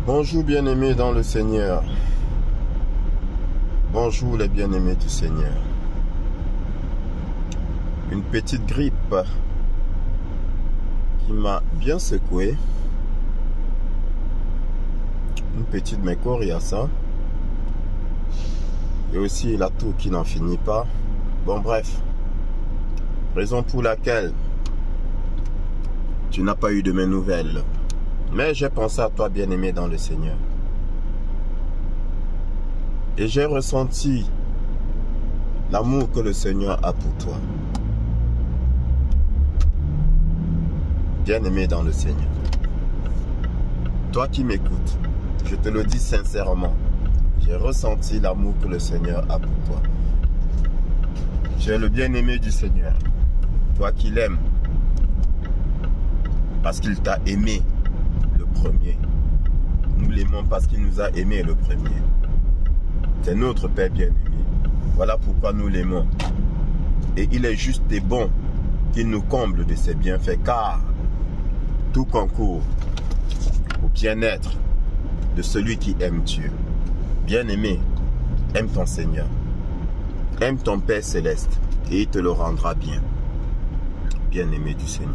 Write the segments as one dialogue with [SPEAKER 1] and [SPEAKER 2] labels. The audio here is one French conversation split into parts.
[SPEAKER 1] Bonjour bien-aimés dans le Seigneur. Bonjour les bien-aimés du Seigneur. Une petite grippe qui m'a bien secoué. Une petite mécoriaça. Et aussi la toux qui n'en finit pas. Bon bref. Raison pour laquelle tu n'as pas eu de mes nouvelles. Mais j'ai pensé à toi, bien-aimé dans le Seigneur. Et j'ai ressenti l'amour que le Seigneur a pour toi. Bien-aimé dans le Seigneur. Toi qui m'écoutes, je te le dis sincèrement. J'ai ressenti l'amour que le Seigneur a pour toi. Tu es le bien-aimé du Seigneur. Toi qui l'aimes. Parce qu'il t'a aimé. Premier. Nous l'aimons parce qu'il nous a aimés le premier. C'est notre Père bien-aimé. Voilà pourquoi nous l'aimons. Et il est juste et bon qu'il nous comble de ses bienfaits, car tout concourt au bien-être de celui qui aime Dieu. Bien-aimé, aime ton Seigneur. Aime ton Père céleste et il te le rendra bien. Bien-aimé du Seigneur.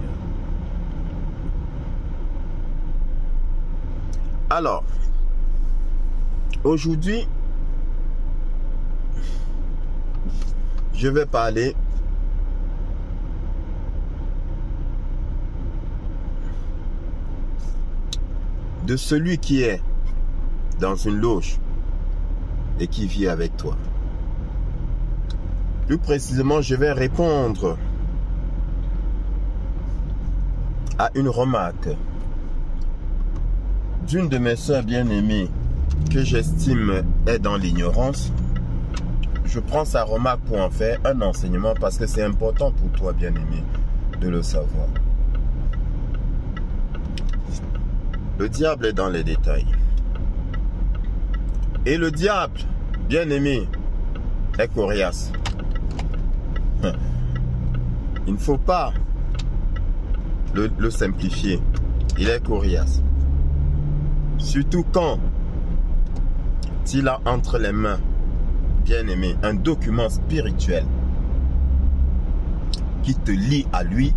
[SPEAKER 1] Alors, aujourd'hui, je vais parler de celui qui est dans une loge et qui vit avec toi. Plus précisément, je vais répondre à une remarque d'une de mes sœurs bien-aimées que j'estime est dans l'ignorance. Je prends sa remarque pour en faire un enseignement parce que c'est important pour toi, bien-aimé, de le savoir. Le diable est dans les détails. Et le diable, bien-aimé, est coriace. Il ne faut pas le simplifier. Il est coriace. Surtout quand il a entre les mains, bien-aimé, un document spirituel qui te lie à lui,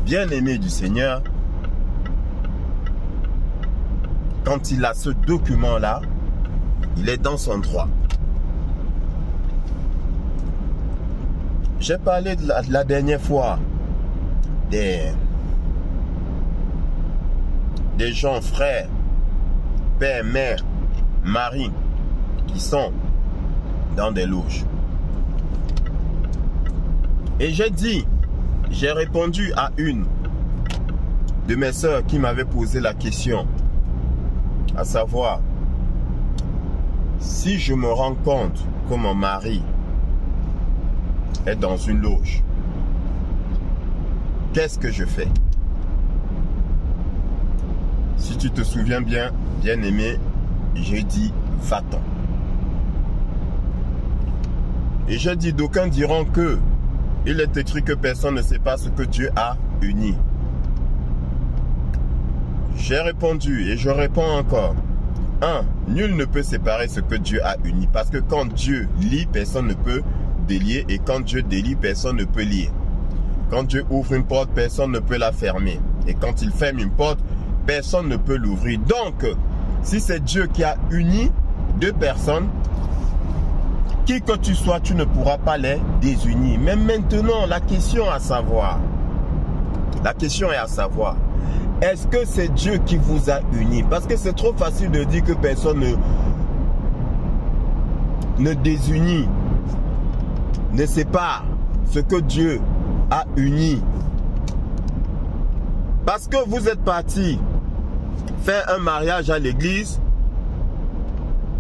[SPEAKER 1] bien-aimé du Seigneur. Quand il a ce document-là, il est dans son droit. J'ai parlé de la dernière fois des gens, frères, père, mère, mari, qui sont dans des loges. Et j'ai répondu à une de mes sœurs qui m'avait posé la question, à savoir, si je me rends compte que mon mari est dans une loge, qu'est-ce que je fais? Si tu te souviens bien, bien-aimé, j'ai dit va-t'en. Et j'ai dit, d'aucuns diront que il est écrit que personne ne sait pas ce que Dieu a uni. J'ai répondu et je réponds encore. 1. Nul ne peut séparer ce que Dieu a uni. Parce que quand Dieu lie, personne ne peut délier. Et quand Dieu délie, personne ne peut lier. Quand Dieu ouvre une porte, personne ne peut la fermer. Et quand il ferme une porte, personne ne peut l'ouvrir. Donc, si c'est Dieu qui a uni deux personnes, qui que tu sois, tu ne pourras pas les désunir. Mais maintenant, la question est à savoir, est-ce que c'est Dieu qui vous a unis? Parce que c'est trop facile de dire que personne ne désunit, ne sépare ce que Dieu a uni. Parce que vous êtes parti faire un mariage à l'église,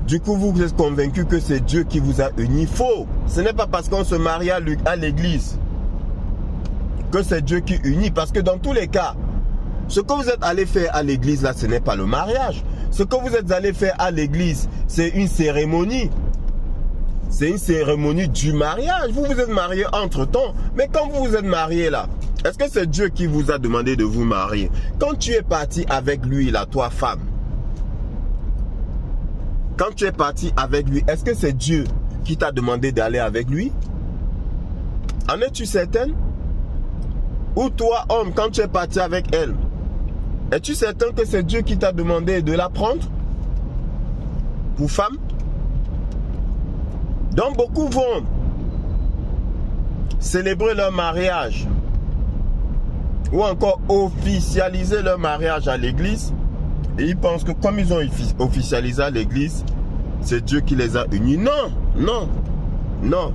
[SPEAKER 1] du coup vous êtes convaincu que c'est Dieu qui vous a unis. Faux! Ce n'est pas parce qu'on se marie à l'église que c'est Dieu qui unit. Parce que dans tous les cas, ce que vous êtes allé faire à l'église là, ce n'est pas le mariage. Ce que vous êtes allé faire à l'église, c'est une cérémonie. C'est une cérémonie du mariage. Vous vous êtes marié entre temps. Mais quand vous vous êtes marié là, est-ce que c'est Dieu qui vous a demandé de vous marier? Quand tu es parti avec lui là, toi femme, quand tu es parti avec lui, est-ce que c'est Dieu qui t'a demandé d'aller avec lui? En es-tu certaine? Ou toi, homme, quand tu es parti avec elle, es-tu certain que c'est Dieu qui t'a demandé de la prendre pour femme? Donc beaucoup vont célébrer leur mariage ou encore officialiser leur mariage à l'église et ils pensent que comme ils ont officialisé à l'église, c'est Dieu qui les a unis. Non, non, non.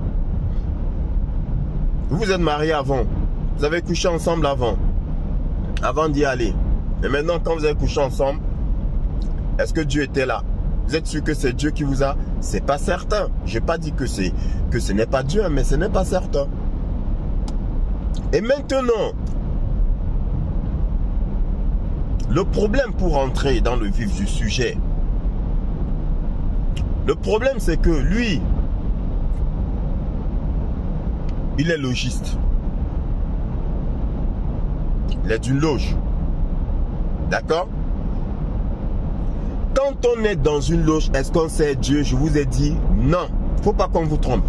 [SPEAKER 1] Vous vous êtes mariés avant, vous avez couché ensemble avant d'y aller. Et maintenant quand vous avez couché ensemble, est-ce que Dieu était là? Vous êtes sûr que c'est Dieu qui vous a? C'est pas certain. Je n'ai pas dit que ce n'est pas Dieu, mais ce n'est pas certain. Et maintenant, le problème pour entrer dans le vif du sujet, le problème c'est que lui, il est logiste. Il est d'une loge. D'accord? Quand on est dans une loge, est-ce qu'on sait Dieu? Je vous ai dit non. Il ne faut pas qu'on vous trompe.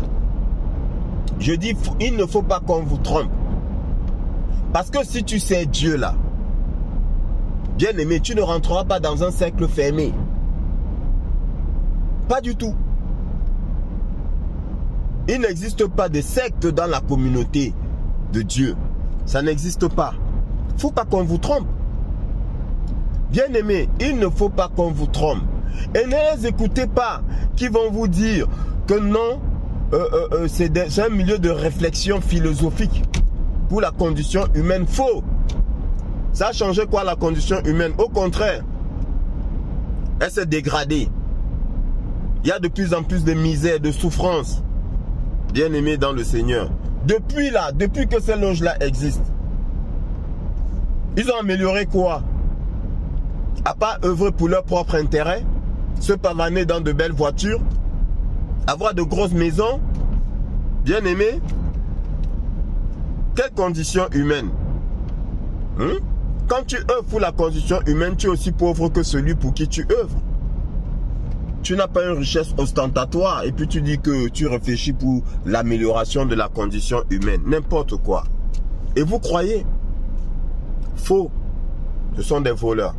[SPEAKER 1] Je dis, il ne faut pas qu'on vous trompe. Parce que si tu sais Dieu là, bien aimé, tu ne rentreras pas dans un cercle fermé. Pas du tout. Il n'existe pas de secte dans la communauté de Dieu. Ça n'existe pas. Il ne faut pas qu'on vous trompe. Bien aimé, il ne faut pas qu'on vous trompe. Et ne les écoutez pas qui vont vous dire que non, c'est un milieu de réflexion philosophique pour la condition humaine. Faux. Ça a changé quoi la condition humaine? Au contraire, elle s'est dégradée. Il y a de plus en plus de misère, de souffrance. Bien aimé dans le Seigneur. Depuis que ces loges-là existent, ils ont amélioré quoi? À part œuvrer pour leur propre intérêt, se pavaner dans de belles voitures, avoir de grosses maisons, bien aimé. Quelle condition humaine? Quand tu œuvres pour la condition humaine, tu es aussi pauvre que celui pour qui tu œuvres. Tu n'as pas une richesse ostentatoire et puis tu dis que tu réfléchis pour l'amélioration de la condition humaine. N'importe quoi. Et vous croyez? Faux. Ce sont des voleurs.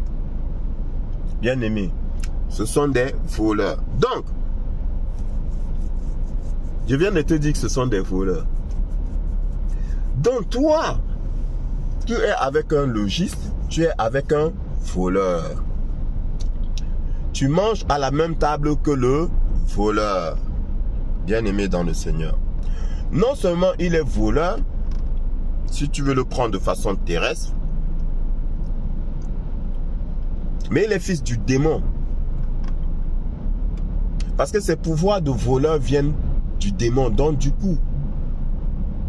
[SPEAKER 1] Bien aimé, ce sont des voleurs. Donc, je viens de te dire que ce sont des voleurs. Donc toi, tu es avec un logiste, tu es avec un voleur. Tu manges à la même table que le voleur. Bien aimé dans le Seigneur. Non seulement il est voleur, si tu veux le prendre de façon terrestre, mais il est fils du démon. Parce que ses pouvoirs de voleur viennent du démon. Donc du coup,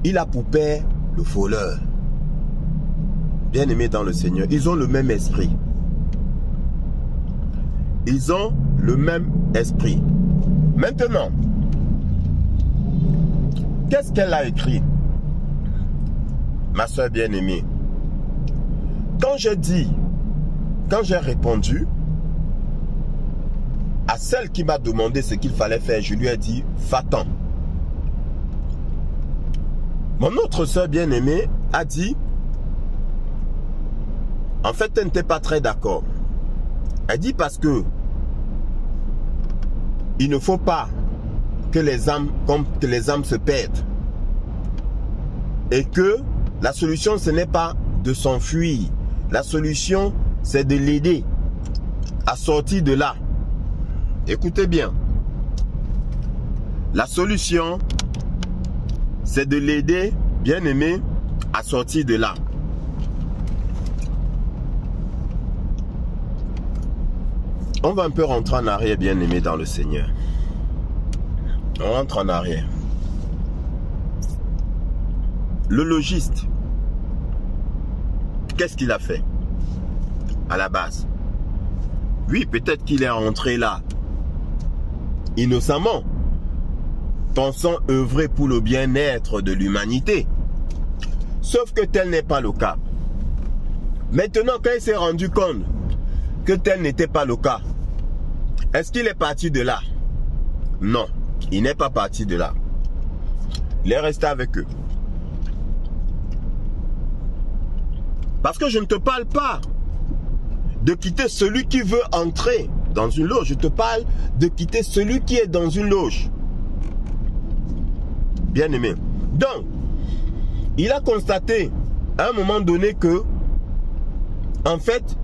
[SPEAKER 1] il a pour père le voleur. Bien aimé dans le Seigneur. Ils ont le même esprit. Ils ont le même esprit. Maintenant, qu'est-ce qu'elle a écrit? Ma soeur bien-aimée. Quand j'ai répondu à celle qui m'a demandé ce qu'il fallait faire, je lui ai dit, va-t'en. Mon autre soeur bien-aimée a dit, en fait, elle n'était pas très d'accord. Elle dit parce que il ne faut pas que les âmes se perdent. Et que la solution, ce n'est pas de s'enfuir. La solution, c'est de l'aider à sortir de là. Écoutez bien. La solution, c'est de l'aider, bien aimé, à sortir de là. On va un peu rentrer en arrière, bien aimé dans le Seigneur. On rentre en arrière. Le logiste, qu'est-ce qu'il a fait à la base? Oui, peut-être qu'il est entré là innocemment, pensant œuvrer pour le bien-être de l'humanité. Sauf que tel n'est pas le cas. Maintenant, quand il s'est rendu compte que tel n'était pas le cas, Est-ce qu'il est parti de là? Non, il n'est pas parti de là. Il est resté avec eux. Parce que je ne te parle pas de quitter celui qui veut entrer dans une loge. Je te parle de quitter celui qui est dans une loge. Bien aimé. Donc, il a constaté à un moment donné que, en fait,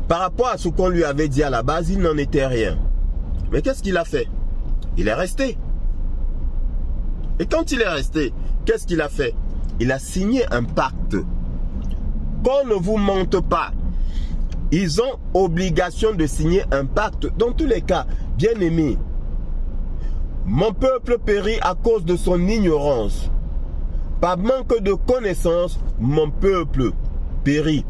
[SPEAKER 1] par rapport à ce qu'on lui avait dit à la base, il n'en était rien. Mais qu'est-ce qu'il a fait? Il est resté. Et quand il est resté, qu'est-ce qu'il a fait? Il a signé un pacte. Qu'on ne vous mente pas. Ils ont obligation de signer un pacte. Dans tous les cas, bien aimé, mon peuple périt à cause de son ignorance. Par manque de connaissance, mon peuple périt.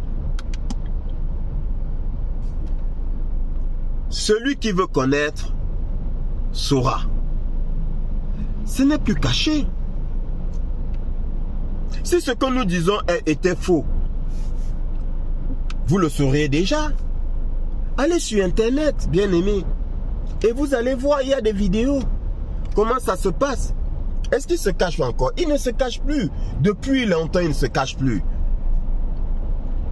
[SPEAKER 1] Celui qui veut connaître saura. Ce n'est plus caché. Si ce que nous disons était faux, vous le sauriez déjà. Allez sur Internet, bien aimé, et vous allez voir, il y a des vidéos. Comment ça se passe? Est-ce qu'il se cache encore? Il ne se cache plus. Depuis longtemps, il ne se cache plus.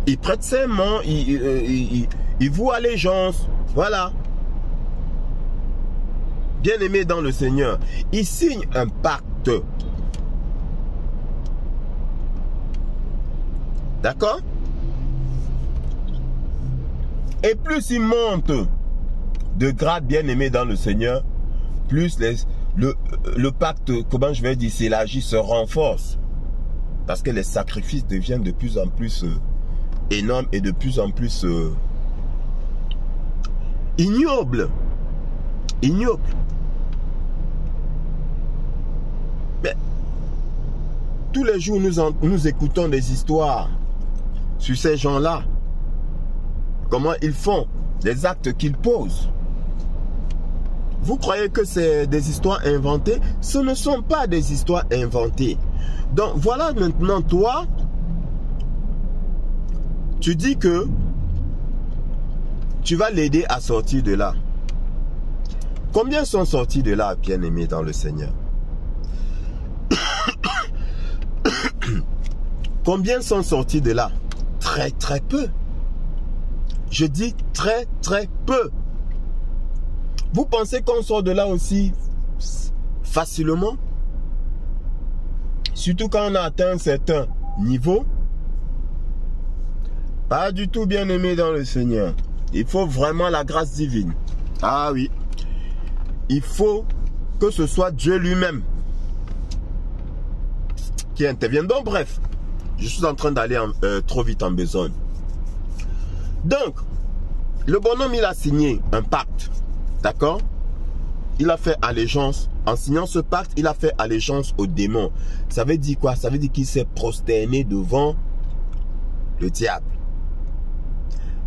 [SPEAKER 1] Il prête serment, il voue allégeance. Voilà. Bien aimé dans le Seigneur, il signe un pacte. D'accord? Et plus il monte de grade, bien aimé dans le Seigneur, plus le pacte, comment je vais dire, s'élargit, se renforce. Parce que les sacrifices deviennent de plus en plus énormes et de plus en plus ignobles. Ignobles. Mais tous les jours, nous écoutons des histoires sur ces gens-là. Comment ils font, les actes qu'ils posent. Vous croyez que c'est des histoires inventées? Ce ne sont pas des histoires inventées. Donc voilà maintenant toi, tu dis que tu vas l'aider à sortir de là. Combien sont sortis de là, bien-aimés dans le Seigneur? Combien sont sortis de là? Très très peu. Je dis très très peu. Vous pensez qu'on sort de là aussi facilement? Surtout quand on a atteint un certain niveau? Pas du tout, bien aimé dans le Seigneur. Il faut vraiment la grâce divine. Ah oui. Il faut que ce soit Dieu lui-même qui intervienne. Donc bref, je suis en train d'aller trop vite en besogne. Donc, le bonhomme, il a signé un pacte. D'accord? Il a fait allégeance. En signant ce pacte, il a fait allégeance au démon. Ça veut dire quoi? Ça veut dire qu'il s'est prosterné devant le diable.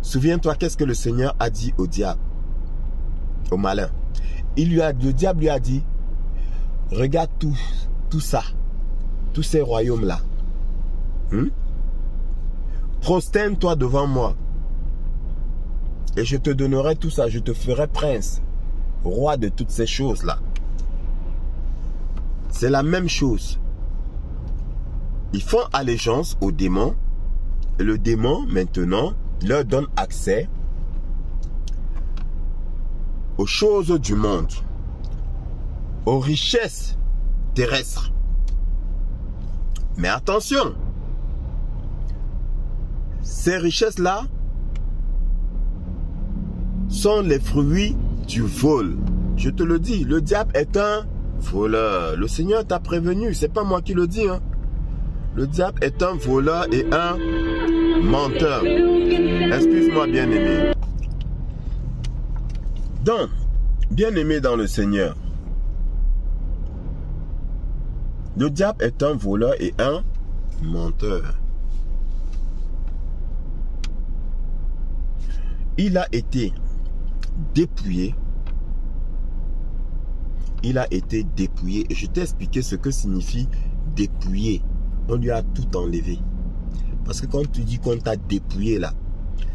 [SPEAKER 1] Souviens-toi, qu'est-ce que le Seigneur a dit au diable? Au malin. Le diable lui a dit, regarde tout ça. Tous ces royaumes-là. Prosterne-toi devant moi. Et je te donnerai tout ça. Je te ferai prince. Roi de toutes ces choses-là. C'est la même chose. Ils font allégeance au démon. Et le démon, maintenant, leur donne accès aux choses du monde. Aux richesses terrestres. Mais attention. Ces richesses-là sont les fruits du vol. Je te le dis, le diable est un voleur. Le Seigneur t'a prévenu, c'est pas moi qui le dis. Hein. Le diable est un voleur et un menteur. Excuse-moi, bien-aimé. Donc, bien-aimé dans le Seigneur, le diable est un voleur et un menteur. Il a été dépouillé. Il a été dépouillé. Et je t'ai expliqué ce que signifie dépouiller. On lui a tout enlevé. Parce que quand tu dis qu'on t'a dépouillé là,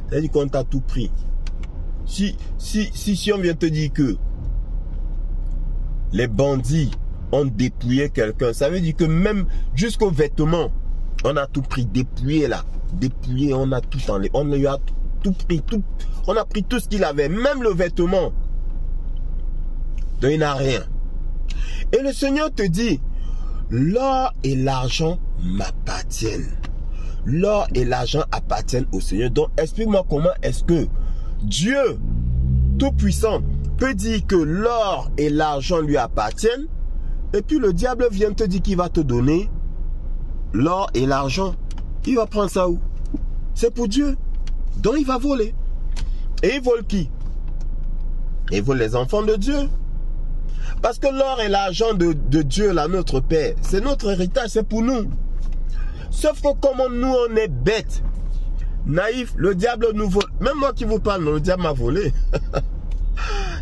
[SPEAKER 1] ça veut dire qu'on t'a tout pris. Si on vient te dire que les bandits ont dépouillé quelqu'un, ça veut dire que même jusqu'aux vêtements, on a tout pris, dépouillé là. Dépouillé, on a tout enlevé. On lui a tout pris, on a pris tout ce qu'il avait, même le vêtement. Donc il n'a rien. Et le Seigneur te dit, l'or et l'argent m'appartiennent. L'or et l'argent appartiennent au Seigneur. Donc explique-moi comment est-ce que Dieu Tout-Puissant peut dire que l'or et l'argent lui appartiennent, et puis le diable vient te dire qu'il va te donner l'or et l'argent. Il va prendre ça où? C'est pour Dieu. Donc il va voler. Et il vole qui? Il vole les enfants de Dieu. Parce que l'or et l'argent de Dieu, là, notre Père, c'est notre héritage, c'est pour nous. Sauf que comme nous, on est bêtes, naïfs, le diable nous vole. Même moi qui vous parle, le diable m'a volé.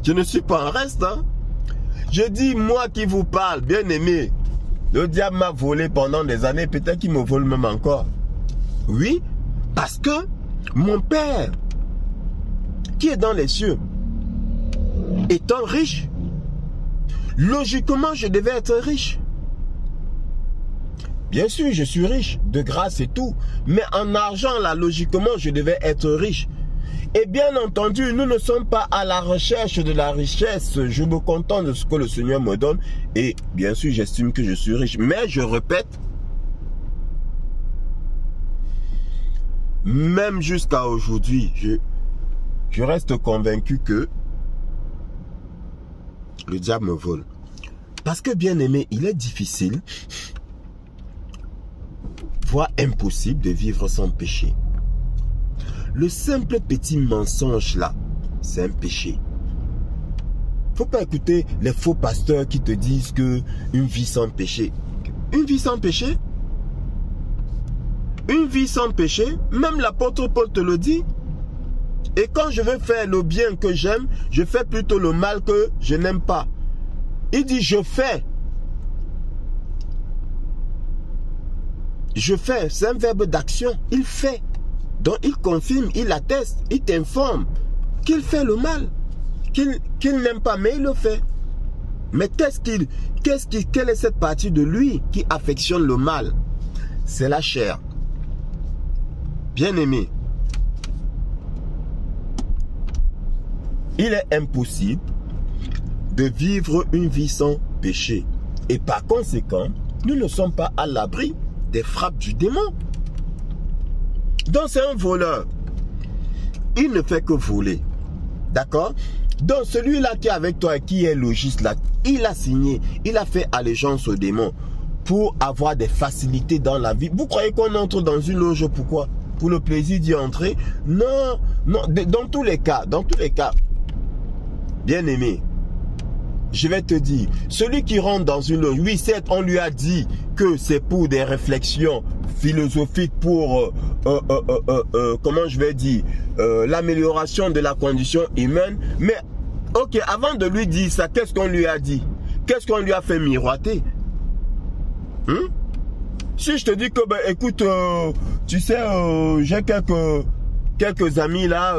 [SPEAKER 1] Je ne suis pas en reste. Hein. Je dis, moi qui vous parle, bien aimé, le diable m'a volé pendant des années, peut-être qu'il me vole même encore. Oui, parce que mon Père, qui est dans les cieux, étant riche, logiquement, je devais être riche. Bien sûr, je suis riche, de grâce et tout. Mais en argent, là, logiquement, je devais être riche. Et bien entendu, nous ne sommes pas à la recherche de la richesse. Je me contente de ce que le Seigneur me donne. Et bien sûr, j'estime que je suis riche. Mais je répète, même jusqu'à aujourd'hui, je reste convaincu que le diable me vole. Parce que, bien aimé, il est difficile, voire impossible de vivre sans péché. Le simple petit mensonge là, c'est un péché. Faut pas écouter les faux pasteurs qui te disent que une vie sans péché. Une vie sans péché? Une vie sans péché, même l'apôtre Paul te le dit. Et quand je veux faire le bien que j'aime, je fais plutôt le mal que je n'aime pas. Il dit je fais. Je fais, c'est un verbe d'action. Il fait. Donc il confirme, il atteste, il t'informe qu'il fait le mal, qu'il n'aime pas, mais il le fait. Mais quelle est cette partie de lui qui affectionne le mal? C'est la chair. Bien aimé, il est impossible de vivre une vie sans péché. Et par conséquent, nous ne sommes pas à l'abri des frappes du démon. Donc c'est un voleur. Il ne fait que voler. D'accord? Donc celui-là qui est avec toi et qui est logiste là, il a signé, il a fait allégeance au démon pour avoir des facilités dans la vie. Vous croyez qu'on entre dans une loge pourquoi? Pour le plaisir d'y entrer? Non, non, dans tous les cas, bien aimé, je vais te dire, celui qui rentre dans une loge, oui, certes, on lui a dit que c'est pour des réflexions philosophiques, pour, comment je vais dire, l'amélioration de la condition humaine. Mais, ok, avant de lui dire ça, qu'est-ce qu'on lui a dit? Qu'est-ce qu'on lui a fait miroiter? Si je te dis que, ben, écoute, tu sais, j'ai quelques amis là,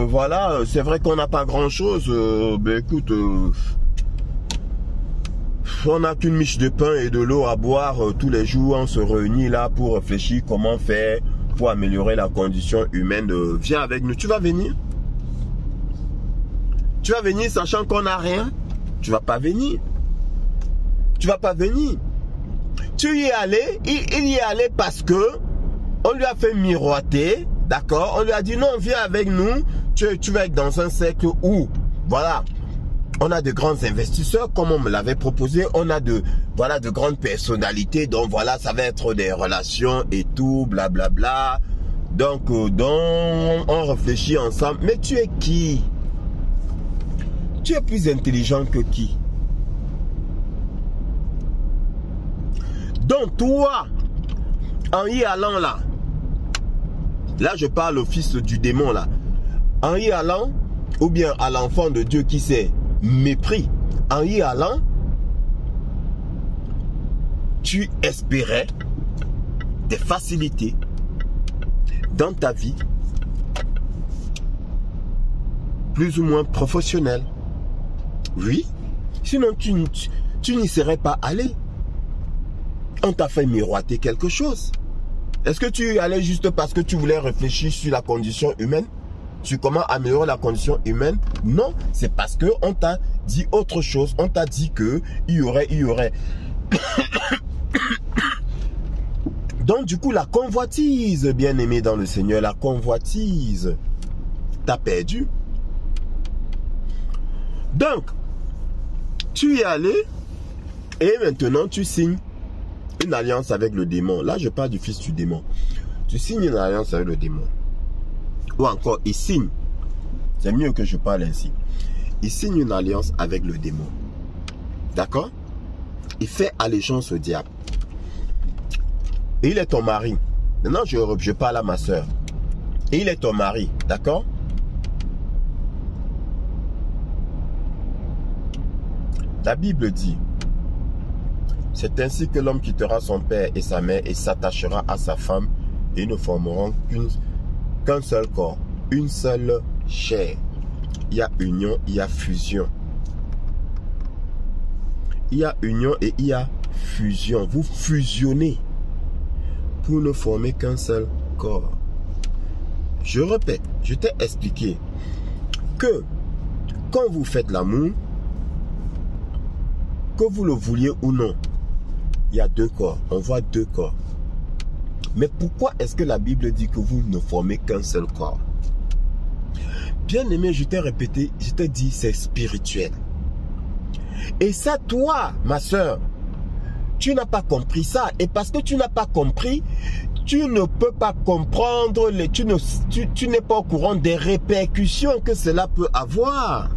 [SPEAKER 1] voilà, c'est vrai qu'on n'a pas grand-chose, ben écoute... on n'a qu'une miche de pain et de l'eau à boire tous les jours. On se réunit là pour réfléchir comment faire pour améliorer la condition humaine. Viens avec nous. Tu vas venir? Tu vas venir sachant qu'on n'a rien? Tu vas pas venir. Tu vas pas venir. Tu y es allé. Il y est allé parce que on lui a fait miroiter. D'accord? On lui a dit non, viens avec nous. Tu vas être dans un cercle où, voilà, on a de grands investisseurs, comme on me l'avait proposé. On a de grandes personnalités. Donc voilà, ça va être des relations et tout, blablabla. Donc, on réfléchit ensemble. Mais tu es qui? Tu es plus intelligent que qui? Donc toi, en y allant là je parle au fils du démon là. En y allant, ou bien à l'enfant de Dieu qui s'est mépris, en y allant, tu espérais des facilités dans ta vie plus ou moins professionnel. Oui, sinon tu n'y serais pas allé. On t'a fait miroiter quelque chose. Est-ce que tu y allais juste parce que tu voulais réfléchir sur la condition humaine? Sur comment améliorer la condition humaine? Non, c'est parce qu'on t'a dit autre chose. On t'a dit que il y aurait. Donc du coup, la convoitise, bien aimé dans le Seigneur, la convoitise t'a perdu. Donc, tu y es allé et maintenant tu signes une alliance avec le démon. Là, je parle du fils du démon. Tu signes une alliance avec le démon. Ou encore, il signe. C'est mieux que je parle ainsi. Il signe une alliance avec le démon. D'accord? Il fait allégeance au diable. Et il est ton mari. Maintenant, je parle à ma soeur. Et il est ton mari. D'accord? La Bible dit, c'est ainsi que l'homme quittera son père et sa mère et s'attachera à sa femme et ils ne formeront qu'un seul corps, une seule chair. Il y a union, il y a fusion. Il y a union et il y a fusion. Vous fusionnez pour ne former qu'un seul corps. Je répète, je t'ai expliqué que quand vous faites l'amour, que vous le vouliez ou non, il y a deux corps. On voit deux corps. Mais pourquoi est-ce que la Bible dit que vous ne formez qu'un seul corps? Bien aimé, je t'ai répété, je t'ai dit, c'est spirituel. Et ça, toi, ma soeur, tu n'as pas compris ça. Et parce que tu n'as pas compris, tu ne peux pas comprendre, tu n'es pas au courant des répercussions que cela peut avoir.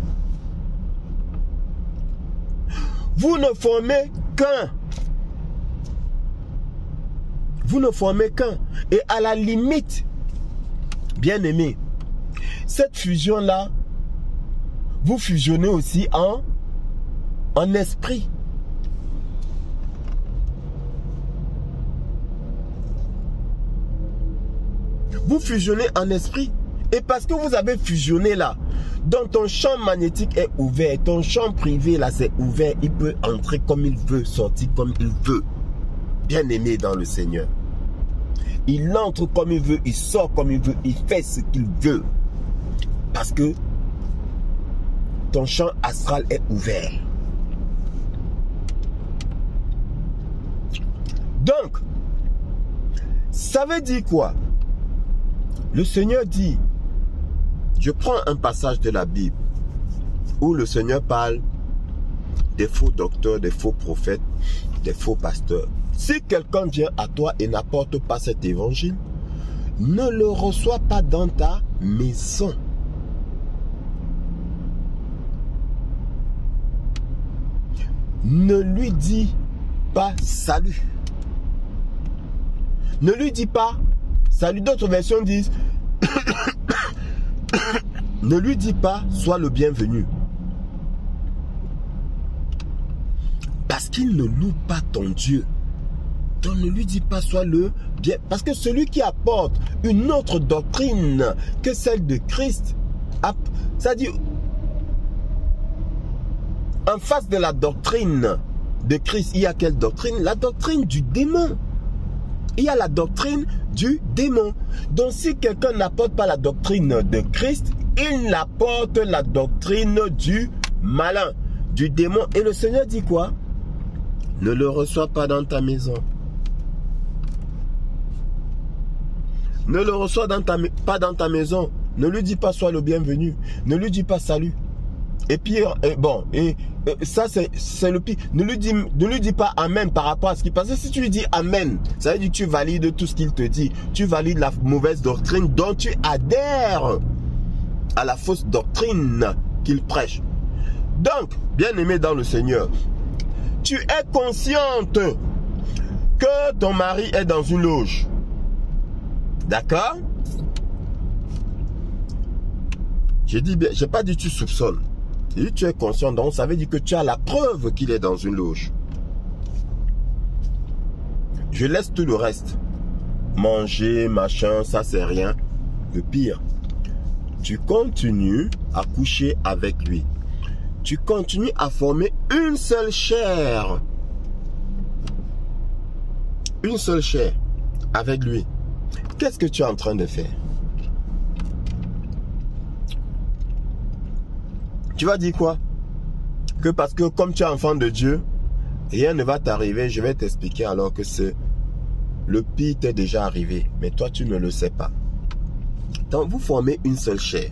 [SPEAKER 1] Vous ne formez qu'un. Vous ne formez qu'un. Et à la limite, bien aimé, cette fusion-là, vous fusionnez aussi en esprit. Vous fusionnez en esprit. Et parce que vous avez fusionné là, donc ton champ magnétique est ouvert, ton champ privé là c'est ouvert, il peut entrer comme il veut, sortir comme il veut. Bien aimé dans le Seigneur. Il entre comme il veut, il sort comme il veut, il fait ce qu'il veut. Parce que ton champ astral est ouvert. Donc, ça veut dire quoi? Le Seigneur dit, je prends un passage de la Bible où le Seigneur parle des faux docteurs, des faux prophètes, des faux pasteurs. Si quelqu'un vient à toi et n'apporte pas cet évangile, ne le reçois pas dans ta maison. Ne lui dis pas salut. Ne lui dis pas salut. D'autres versions disent ne lui dis pas sois le bienvenu. Parce qu'il ne loue pas ton Dieu. Donc ne lui dis pas sois le bien. Parce que celui qui apporte une autre doctrine que celle de Christ, c'est-à-dire en face de la doctrine de Christ, il y a quelle doctrine? La doctrine du démon. Il y a la doctrine du démon. Donc si quelqu'un n'apporte pas la doctrine de Christ, il apporte la doctrine du malin, du démon. Et le Seigneur dit quoi? Ne le reçois pas dans ta maison. Ne le reçois pas dans ta maison. Ne lui dis pas sois le bienvenu. Ne lui dis pas salut. Et puis, ça c'est le pire. Ne lui dis pas amen par rapport à ce qu'il passe. Si tu lui dis amen, ça veut dire que tu valides tout ce qu'il te dit. Tu valides la mauvaise doctrine dont tu adhères à la fausse doctrine qu'il prêche. Donc, bien aimé dans le Seigneur, tu es consciente que ton mari est dans une loge. D'accord? J'ai dit bien, j'ai pas dit tu soupçonnes. J'ai dit tu es conscient, donc ça veut dire que tu as la preuve qu'il est dans une loge. Je laisse tout le reste. Manger, machin, ça c'est rien. Le pire, tu continues à coucher avec lui. Tu continues à former une seule chair. Une seule chair avec lui. Qu'est-ce que tu es en train de faire? Tu vas dire quoi? Que parce que comme tu es enfant de Dieu, rien ne va t'arriver. Je vais t'expliquer alors que le pire t'est déjà arrivé. Mais toi, tu ne le sais pas. Donc, vous formez une seule chair.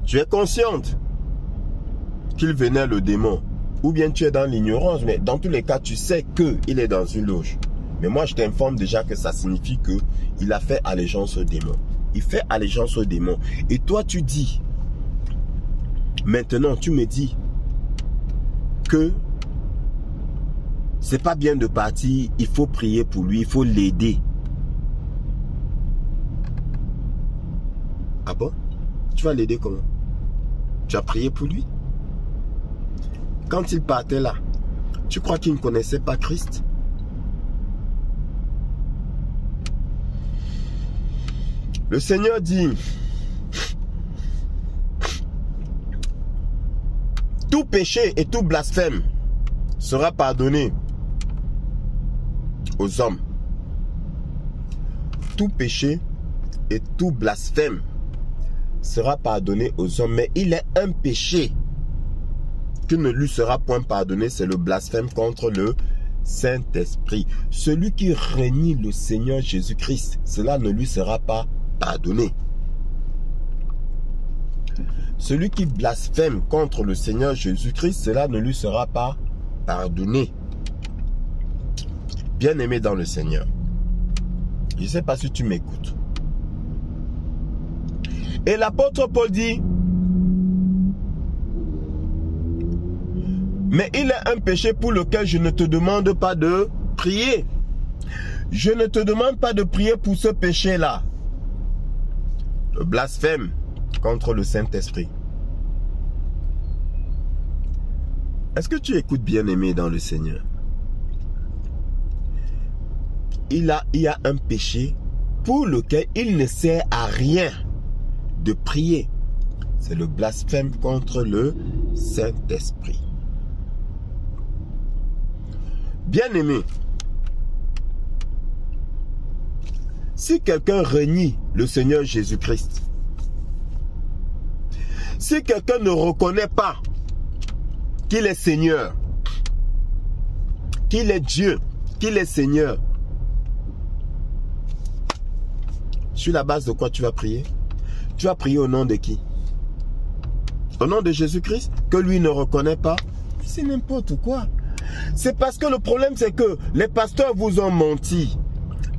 [SPEAKER 1] Tu es consciente qu'il venait le démon. Ou bien tu es dans l'ignorance. Mais dans tous les cas, tu sais qu'il est dans une loge. Mais moi, je t'informe déjà que ça signifie qu'il a fait allégeance au démon. Il fait allégeance au démon. Et toi, tu dis, maintenant, tu me dis que c'est pas bien de partir, il faut prier pour lui, il faut l'aider. Ah bon? Tu vas l'aider comment? Tu as prié pour lui? Quand il partait là, tu crois qu'il ne connaissait pas Christ? Le Seigneur dit, tout péché et tout blasphème sera pardonné aux hommes. Tout péché et tout blasphème sera pardonné aux hommes. Mais il est un péché qui ne lui sera point pardonné, c'est le blasphème contre le Saint-Esprit. Celui qui renie le Seigneur Jésus-Christ, cela ne lui sera pas pardonné. Celui qui blasphème contre le Seigneur Jésus-Christ, cela ne lui sera pas pardonné. Bien-aimé dans le Seigneur, je ne sais pas si tu m'écoutes. Et l'apôtre Paul dit, mais il est un péché pour lequel je ne te demande pas de prier. Je ne te demande pas de prier pour ce péché-là. Le blasphème contre le Saint-Esprit. Est-ce que tu écoutes, bien-aimé dans le Seigneur? Il y a un péché pour lequel il ne sert à rien de prier. C'est le blasphème contre le Saint-Esprit. Bien-aimé, si quelqu'un renie le Seigneur Jésus-Christ, si quelqu'un ne reconnaît pas qu'il est Seigneur, qu'il est Dieu, qu'il est Seigneur, sur la base de quoi tu vas prier? Tu vas prier au nom de qui? Au nom de Jésus-Christ, que lui ne reconnaît pas? C'est n'importe quoi. C'est parce que le problème, c'est que les pasteurs vous ont menti.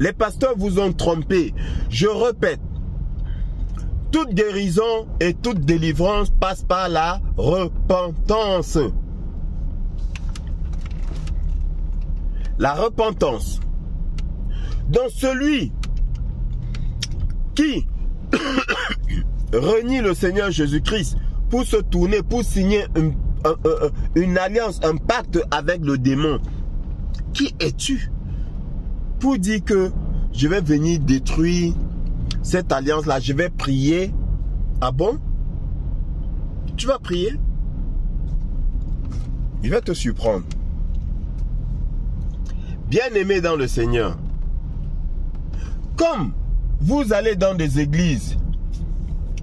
[SPEAKER 1] Les pasteurs vous ont trompé. Je répète, toute guérison et toute délivrance passe par la repentance. La repentance. Donc celui qui renie le Seigneur Jésus-Christ pour se tourner, pour signer une alliance, un pacte avec le démon, qui es-tu pour dire que je vais venir détruire cette alliance-là, je vais prier? Ah bon? Tu vas prier? Il va te surprendre. Bien-aimé dans le Seigneur, comme vous allez dans des églises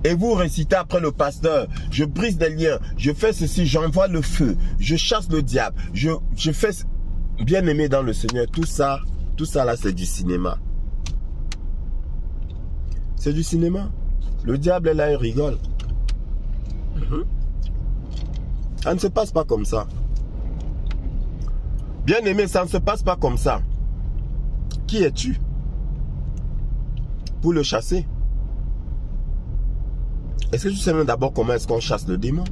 [SPEAKER 1] et vous récitez après le pasteur, je brise des liens, je fais ceci, j'envoie le feu, je chasse le diable, je fais... Bien-aimé dans le Seigneur, tout ça là, c'est du cinéma. C'est du cinéma. Le diable est là, il rigole. Ça ne se passe pas comme ça. Bien-aimé, ça ne se passe pas comme ça. Qui es-tu pour le chasser? Est-ce que tu sais même d'abord comment est-ce qu'on chasse le démon?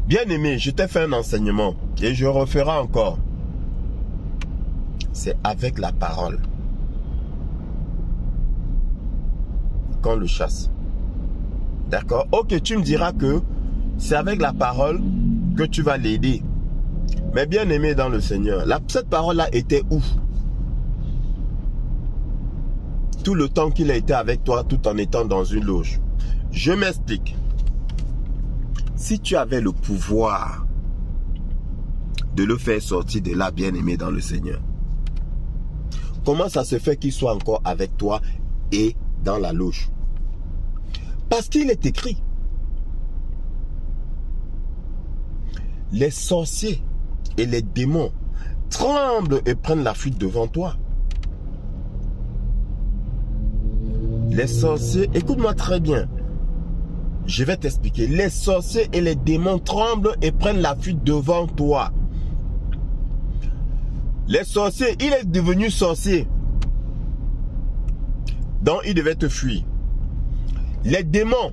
[SPEAKER 1] Bien-aimé, je t'ai fait un enseignement et je referai encore. C'est avec la parole qu'on le chasse. D'accord? Ok, tu me diras que c'est avec la parole que tu vas l'aider. Mais bien aimé dans le Seigneur, cette parole-là était où? Tout le temps qu'il a été avec toi, tout en étant dans une loge. Je m'explique. Si tu avais le pouvoir de le faire sortir de là, bien aimé dans le Seigneur, comment ça se fait qu'il soit encore avec toi et dans la loge? Parce qu'il est écrit. Les sorciers et les démons tremblent et prennent la fuite devant toi. Les sorciers, écoute-moi très bien. Je vais t'expliquer. Les sorciers et les démons tremblent et prennent la fuite devant toi. Les sorciers, il est devenu sorcier. Donc il devait te fuir. Les démons,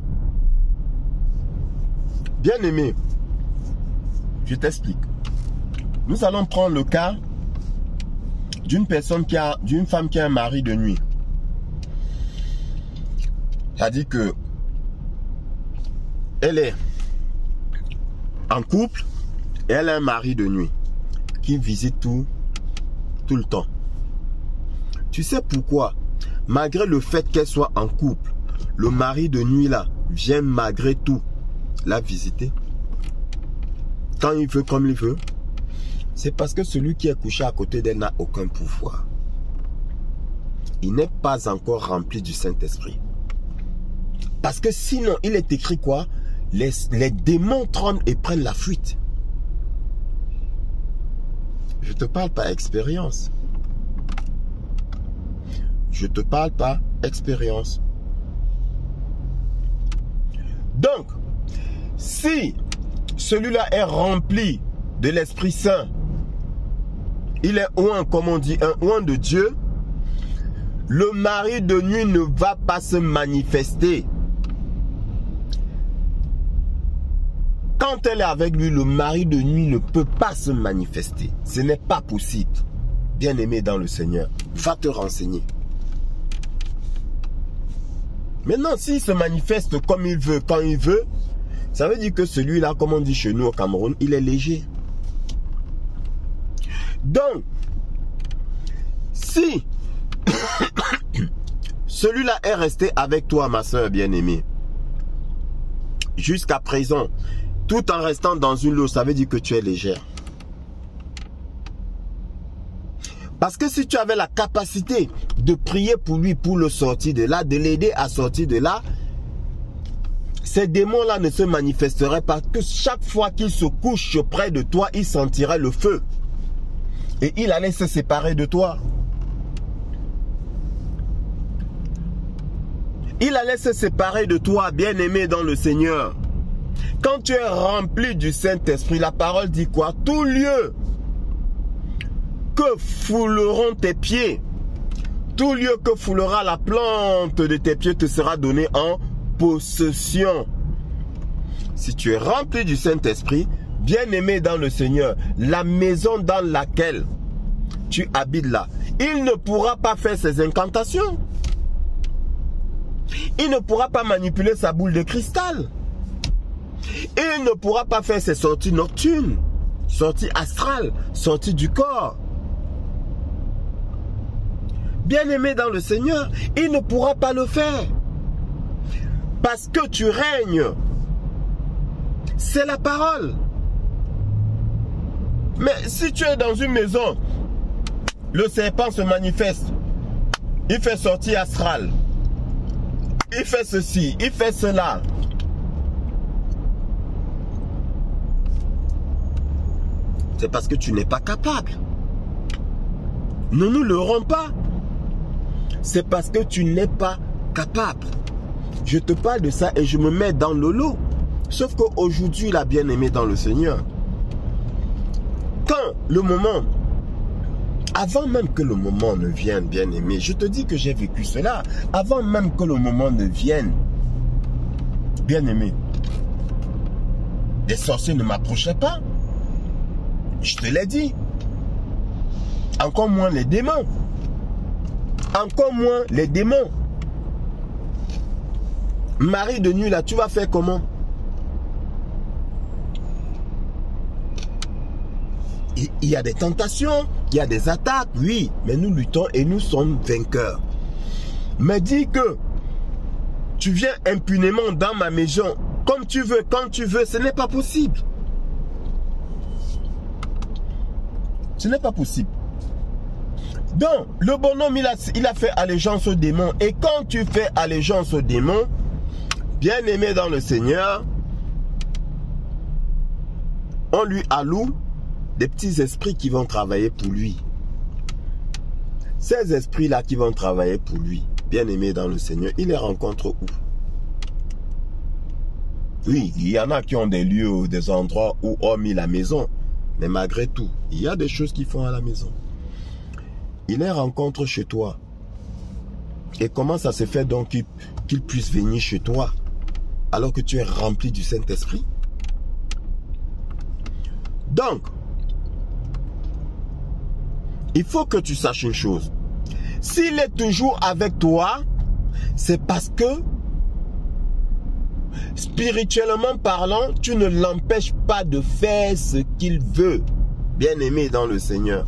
[SPEAKER 1] bien aimé, je t'explique. Nous allons prendre le cas d'une femme qui a un mari de nuit. C'est-à-dire que elle est en couple et elle a un mari de nuit qui visite tout le temps. Tu sais pourquoi? Malgré le fait qu'elle soit en couple, le mari de nuit là vient malgré tout la visiter. Quand il veut, comme il veut. C'est parce que celui qui est couché à côté d'elle n'a aucun pouvoir. Il n'est pas encore rempli du Saint-Esprit. Parce que sinon, il est écrit quoi? Les démons tremblent et prennent la fuite. Je ne te parle pas expérience. Je ne te parle pas expérience. Donc, si celui-là est rempli de l'Esprit Saint, il est oint, comme on dit, un oint de Dieu, le mari de nuit ne va pas se manifester. Quand elle est avec lui, le mari de nuit ne peut pas se manifester. Ce n'est pas possible. Bien-aimé dans le Seigneur, va te renseigner. Maintenant, s'il se manifeste comme il veut, quand il veut, ça veut dire que celui-là, comme on dit chez nous au Cameroun, il est léger. Donc, si celui-là est resté avec toi, ma soeur bien-aimée, jusqu'à présent, tout en restant dans une loge, ça veut dire que tu es légère. Parce que si tu avais la capacité de prier pour lui, pour le sortir de là, de l'aider à sortir de là, ces démons-là ne se manifesteraient pas, que chaque fois qu'il se couche près de toi, il sentirait le feu. Et il allait se séparer de toi. Il allait se séparer de toi, bien-aimé dans le Seigneur. Quand tu es rempli du Saint-Esprit, la parole dit quoi? Tout lieu que fouleront tes pieds, tout lieu que foulera la plante de tes pieds te sera donné en possession. Si tu es rempli du Saint-Esprit, bien-aimé dans le Seigneur, la maison dans laquelle tu habites là, il ne pourra pas faire ses incantations. Il ne pourra pas manipuler sa boule de cristal. Il ne pourra pas faire ses sorties nocturnes, sorties astrales, sorties du corps. Bien-aimé dans le Seigneur, il ne pourra pas le faire. Parce que tu règnes. C'est la parole. Mais si tu es dans une maison, le serpent se manifeste. Il fait sortie astrale. Il fait ceci, il fait cela. C'est parce que tu n'es pas capable. Ne nous leurrons pas. C'est parce que tu n'es pas capable. Je te parle de ça et je me mets dans le lot. Sauf qu'aujourd'hui, la bien-aimée dans le Seigneur, quand le moment, avant même que le moment ne vienne, bien-aimé, je te dis que j'ai vécu cela, avant même que le moment ne vienne, bien-aimé, les sorciers ne m'approchaient pas. Je te l'ai dit. Encore moins les démons. Encore moins les démons. Marie de nuit là, tu vas faire comment? il y a des tentations, il y a des attaques, oui, mais nous luttons et nous sommes vainqueurs. Mais dis que tu viens impunément dans ma maison, comme tu veux, quand tu veux, ce n'est pas possible. Ce n'est pas possible. Donc, le bonhomme, il a fait allégeance aux démons. Et quand tu fais allégeance aux démons, bien aimé dans le Seigneur, on lui alloue des petits esprits qui vont travailler pour lui. Ces esprits-là qui vont travailler pour lui, bien aimé dans le Seigneur, il les rencontre où? Oui, il y en a qui ont des lieux, des endroits où on mis la maison. Mais malgré tout, il y a des choses qu'ils font à la maison. Il les rencontre chez toi. Et comment ça se fait donc qu'il puisse venir chez toi alors que tu es rempli du Saint-Esprit? Donc, il faut que tu saches une chose. S'il est toujours avec toi, c'est parce que, spirituellement parlant, tu ne l'empêches pas de faire ce qu'il veut. Bien aimé dans le Seigneur.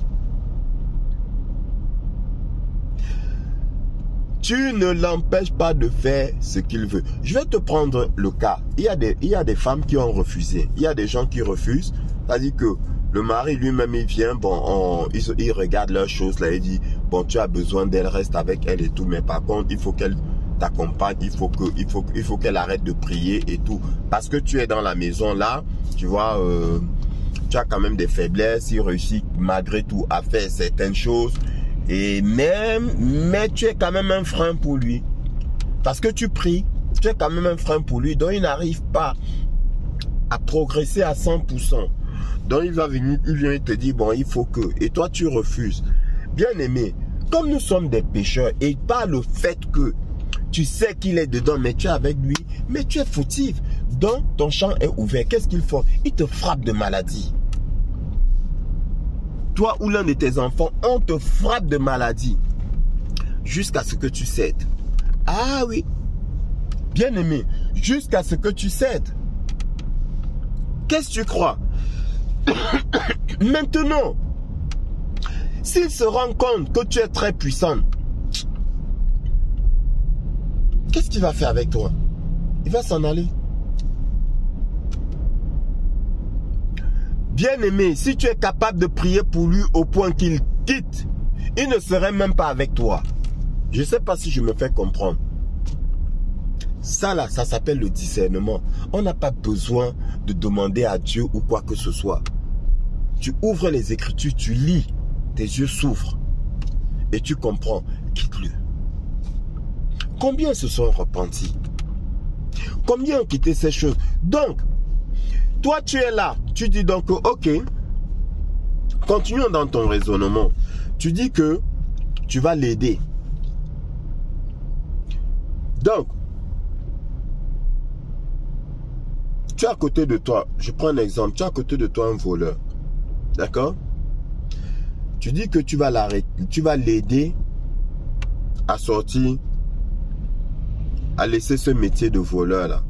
[SPEAKER 1] Tu ne l'empêches pas de faire ce qu'il veut. Je vais te prendre le cas. Il y a des femmes qui ont refusé. Il y a des gens qui refusent. C'est-à-dire que le mari lui-même, il vient, bon, il regarde leurs choses là, il dit, bon, tu as besoin d'elle, reste avec elle et tout, mais par contre, il faut qu'elle t'accompagne, il faut qu'elle arrête de prier et tout. Parce que tu es dans la maison là, tu vois, tu as quand même des faiblesses, il réussit malgré tout à faire certaines choses. Mais tu es quand même un frein pour lui. Parce que tu pries, tu es quand même un frein pour lui. Donc il n'arrive pas à progresser à 100%. Donc il vient te dire, bon, il faut que... Et toi tu refuses. Bien aimé, comme nous sommes des pécheurs, et pas le fait que tu sais qu'il est dedans, mais tu es avec lui, mais tu es fautif. Donc ton champ est ouvert. Qu'est-ce qu'il faut? Il te frappe de maladie. Toi ou l'un de tes enfants, on te frappe de maladie jusqu'à ce que tu cèdes. Ah oui, bien aimé, jusqu'à ce que tu cèdes. Qu'est-ce que tu crois? Maintenant, s'il se rend compte que tu es très puissant, qu'est-ce qu'il va faire avec toi? Il va s'en aller. Bien-aimé, si tu es capable de prier pour lui au point qu'il quitte, il ne serait même pas avec toi. Je ne sais pas si je me fais comprendre. Ça là, ça s'appelle le discernement. On n'a pas besoin de demander à Dieu ou quoi que ce soit. Tu ouvres les Écritures, tu lis, tes yeux s'ouvrent et tu comprends. Quitte-le. Combien se sont repentis? Combien ont quitté ces choses? Donc, toi, tu es là. Tu dis donc, ok, continuons dans ton raisonnement. Tu dis que tu vas l'aider. Donc, tu as à côté de toi, je prends un exemple, tu as à côté de toi un voleur. D'accord? Tu dis que tu vas l'arrêter, tu vas l'aider à sortir, à laisser ce métier de voleur là.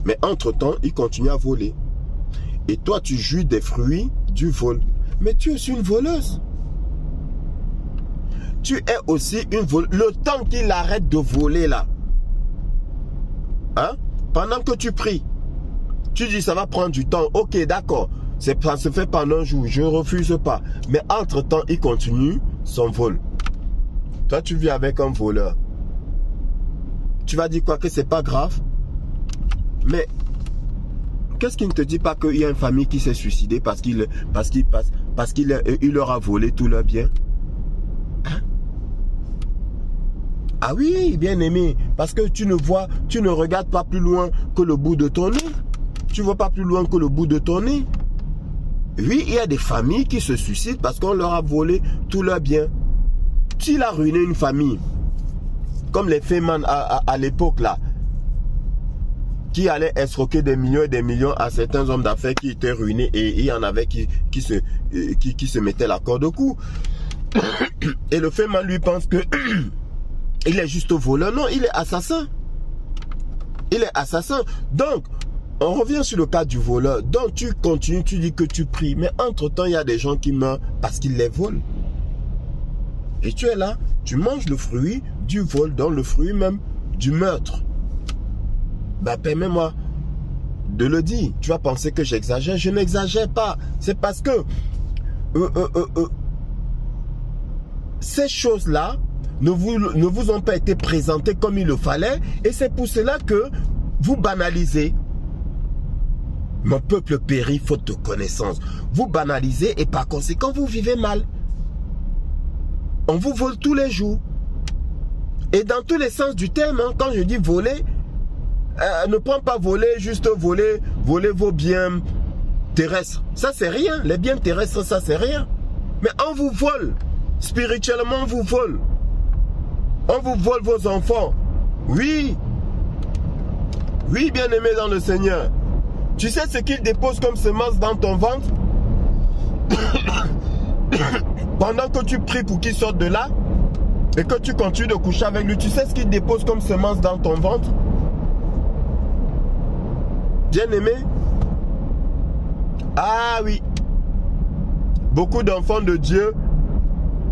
[SPEAKER 1] Mais entre-temps, il continue à voler. Et toi, tu jouis des fruits du vol. Mais tu es aussi une voleuse. Tu es aussi une voleuse. Le temps qu'il arrête de voler là, hein, pendant que tu pries, tu dis ça va prendre du temps. Ok, d'accord. Ça se fait pendant un jour. Je ne refuse pas. Mais entre-temps, il continue son vol. Toi, tu vis avec un voleur. Tu vas dire quoi? Que c'est pas grave? Mais qu'est-ce qui ne te dit pas qu'il y a une famille qui s'est suicidée parce qu'il leur a volé tout leur bien? Hein? Ah oui, bien aimé, parce que tu ne regardes pas plus loin que le bout de ton nez. Tu ne vois pas plus loin que le bout de ton nez. Oui, il y a des familles qui se suicident parce qu'on leur a volé tout leur bien. S'il a ruiné une famille, comme les Feynman à l'époque là, qui allaient escroquer des millions et des millions à certains hommes d'affaires qui étaient ruinés, et il y en avait qui se mettaient la corde au cou. Et le Feynman lui pense que il est juste voleur. Non, il est assassin. Il est assassin. Donc, On revient sur le cas du voleur. Donc tu continues, tu dis que tu pries. Mais entre-temps, il y a des gens qui meurent parce qu'ils les volent. Et tu es là, tu manges le fruit du vol, donc le fruit même du meurtre. Ben, permets-moi de le dire. Tu vas penser que j'exagère. Je n'exagère pas. C'est parce que ces choses-là ne vous ont pas été présentées comme il le fallait. Et c'est pour cela que vous banalisez. Mon peuple périt faute de connaissance. Vous banalisez et par conséquent, vous vivez mal. On vous vole tous les jours. Et dans tous les sens du terme, hein, quand je dis voler, ne prends pas voler, juste voler vos biens terrestres. Ça, c'est rien. Les biens terrestres, ça, c'est rien. Mais on vous vole. Spirituellement, on vous vole. On vous vole vos enfants. Oui. Oui, bien-aimé dans le Seigneur. Tu sais ce qu'il dépose comme semence dans ton ventre? Pendant que tu pries pour qu'il sorte de là et que tu continues de coucher avec lui, tu sais ce qu'il dépose comme semence dans ton ventre? Bien-aimé? Ah oui. Beaucoup d'enfants de Dieu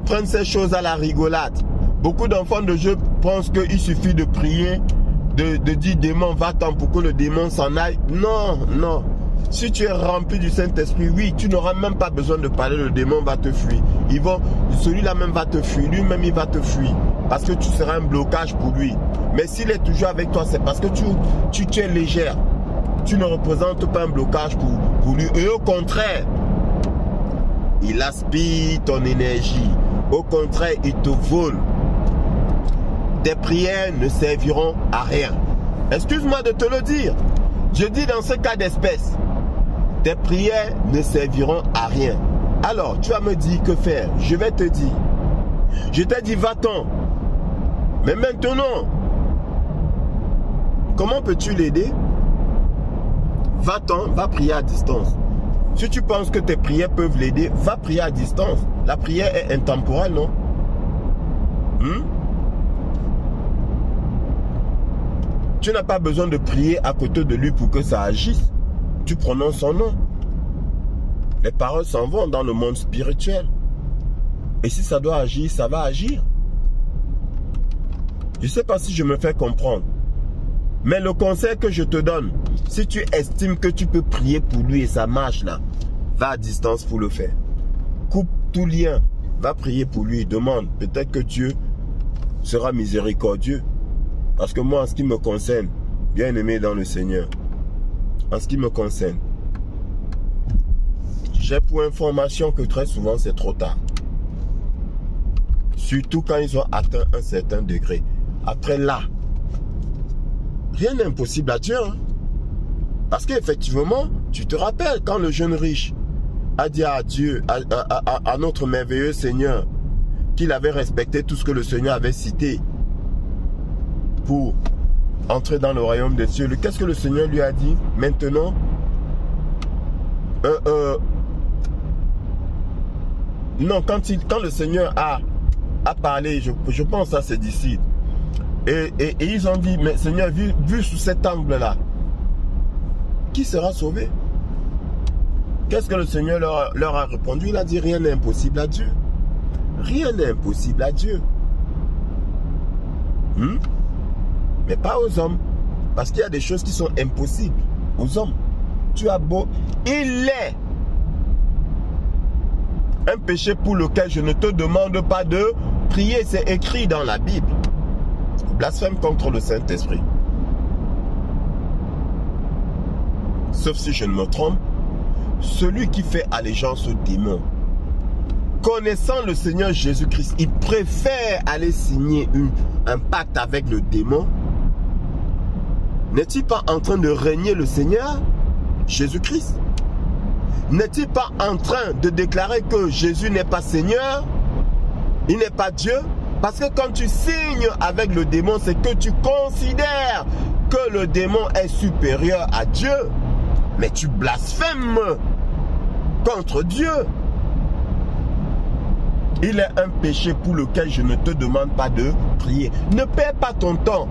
[SPEAKER 1] prennent ces choses à la rigolade. Beaucoup d'enfants de Dieu pensent qu'il suffit de prier, de dire démon va-t'en pour que le démon s'en aille. Non, non. Si tu es rempli du Saint-Esprit, oui, tu n'auras même pas besoin de parler, le démon va te fuir. Celui-là même va te fuir, lui-même il va te fuir. Parce que tu seras un blocage pour lui. Mais s'il est toujours avec toi, c'est parce que tu es légère. Tu ne représentes pas un blocage pour lui. Et au contraire, il aspire ton énergie. Au contraire, il te vole. Tes prières ne serviront à rien. Excuse-moi de te le dire. Je dis dans ce cas d'espèce, tes prières ne serviront à rien. Alors, tu vas me dire que faire. Je vais te dire. Je t'ai dit, va-t'en. Mais maintenant, comment peux-tu l'aider? Va-t'en, va prier à distance. Si tu penses que tes prières peuvent l'aider, va prier à distance. La prière est intemporelle, non? Tu n'as pas besoin de prier à côté de lui pour que ça agisse. Tu prononces son nom. Les paroles s'en vont dans le monde spirituel. Et si ça doit agir, ça va agir. Je ne sais pas si je me fais comprendre. Mais le conseil que je te donne, si tu estimes que tu peux prier pour lui et ça marche là, va à distance pour le faire. Coupe tout lien. Va prier pour lui. Demande. Peut-être que Dieu sera miséricordieux. Parce que moi, en ce qui me concerne, bien aimé dans le Seigneur, en ce qui me concerne, j'ai pour information que très souvent c'est trop tard. Surtout quand ils ont atteint un certain degré. Après là, rien n'est impossible à Dieu. Hein? Parce qu'effectivement, tu te rappelles quand le jeune riche a dit à Dieu, à notre merveilleux Seigneur, qu'il avait respecté tout ce que le Seigneur avait cité pour entrer dans le royaume des cieux. Qu'est-ce que le Seigneur lui a dit? Maintenant, non, quand le Seigneur a parlé, je pense à ses disciples, et ils ont dit, mais Seigneur, vu sous cet angle-là, qui sera sauvé? Qu'est-ce que le Seigneur leur a répondu? Il a dit, rien n'est impossible à Dieu. Rien n'est impossible à Dieu. Mais pas aux hommes. Parce qu'il y a des choses qui sont impossibles aux hommes. Tu as beau... Il est un péché pour lequel je ne te demande pas de prier. C'est écrit dans la Bible. Blasphème contre le Saint-Esprit. Sauf si je ne me trompe. Celui qui fait allégeance au démon, connaissant le Seigneur Jésus-Christ, il préfère aller signer un pacte avec le démon. N'est-il pas en train de régner le Seigneur Jésus-Christ? N'est-il pas en train de déclarer que Jésus n'est pas Seigneur? Il n'est pas Dieu? Parce que quand tu signes avec le démon, c'est que tu considères que le démon est supérieur à Dieu. Mais tu blasphèmes contre Dieu. Il est un péché pour lequel je ne te demande pas de prier. Ne perds pas ton temps.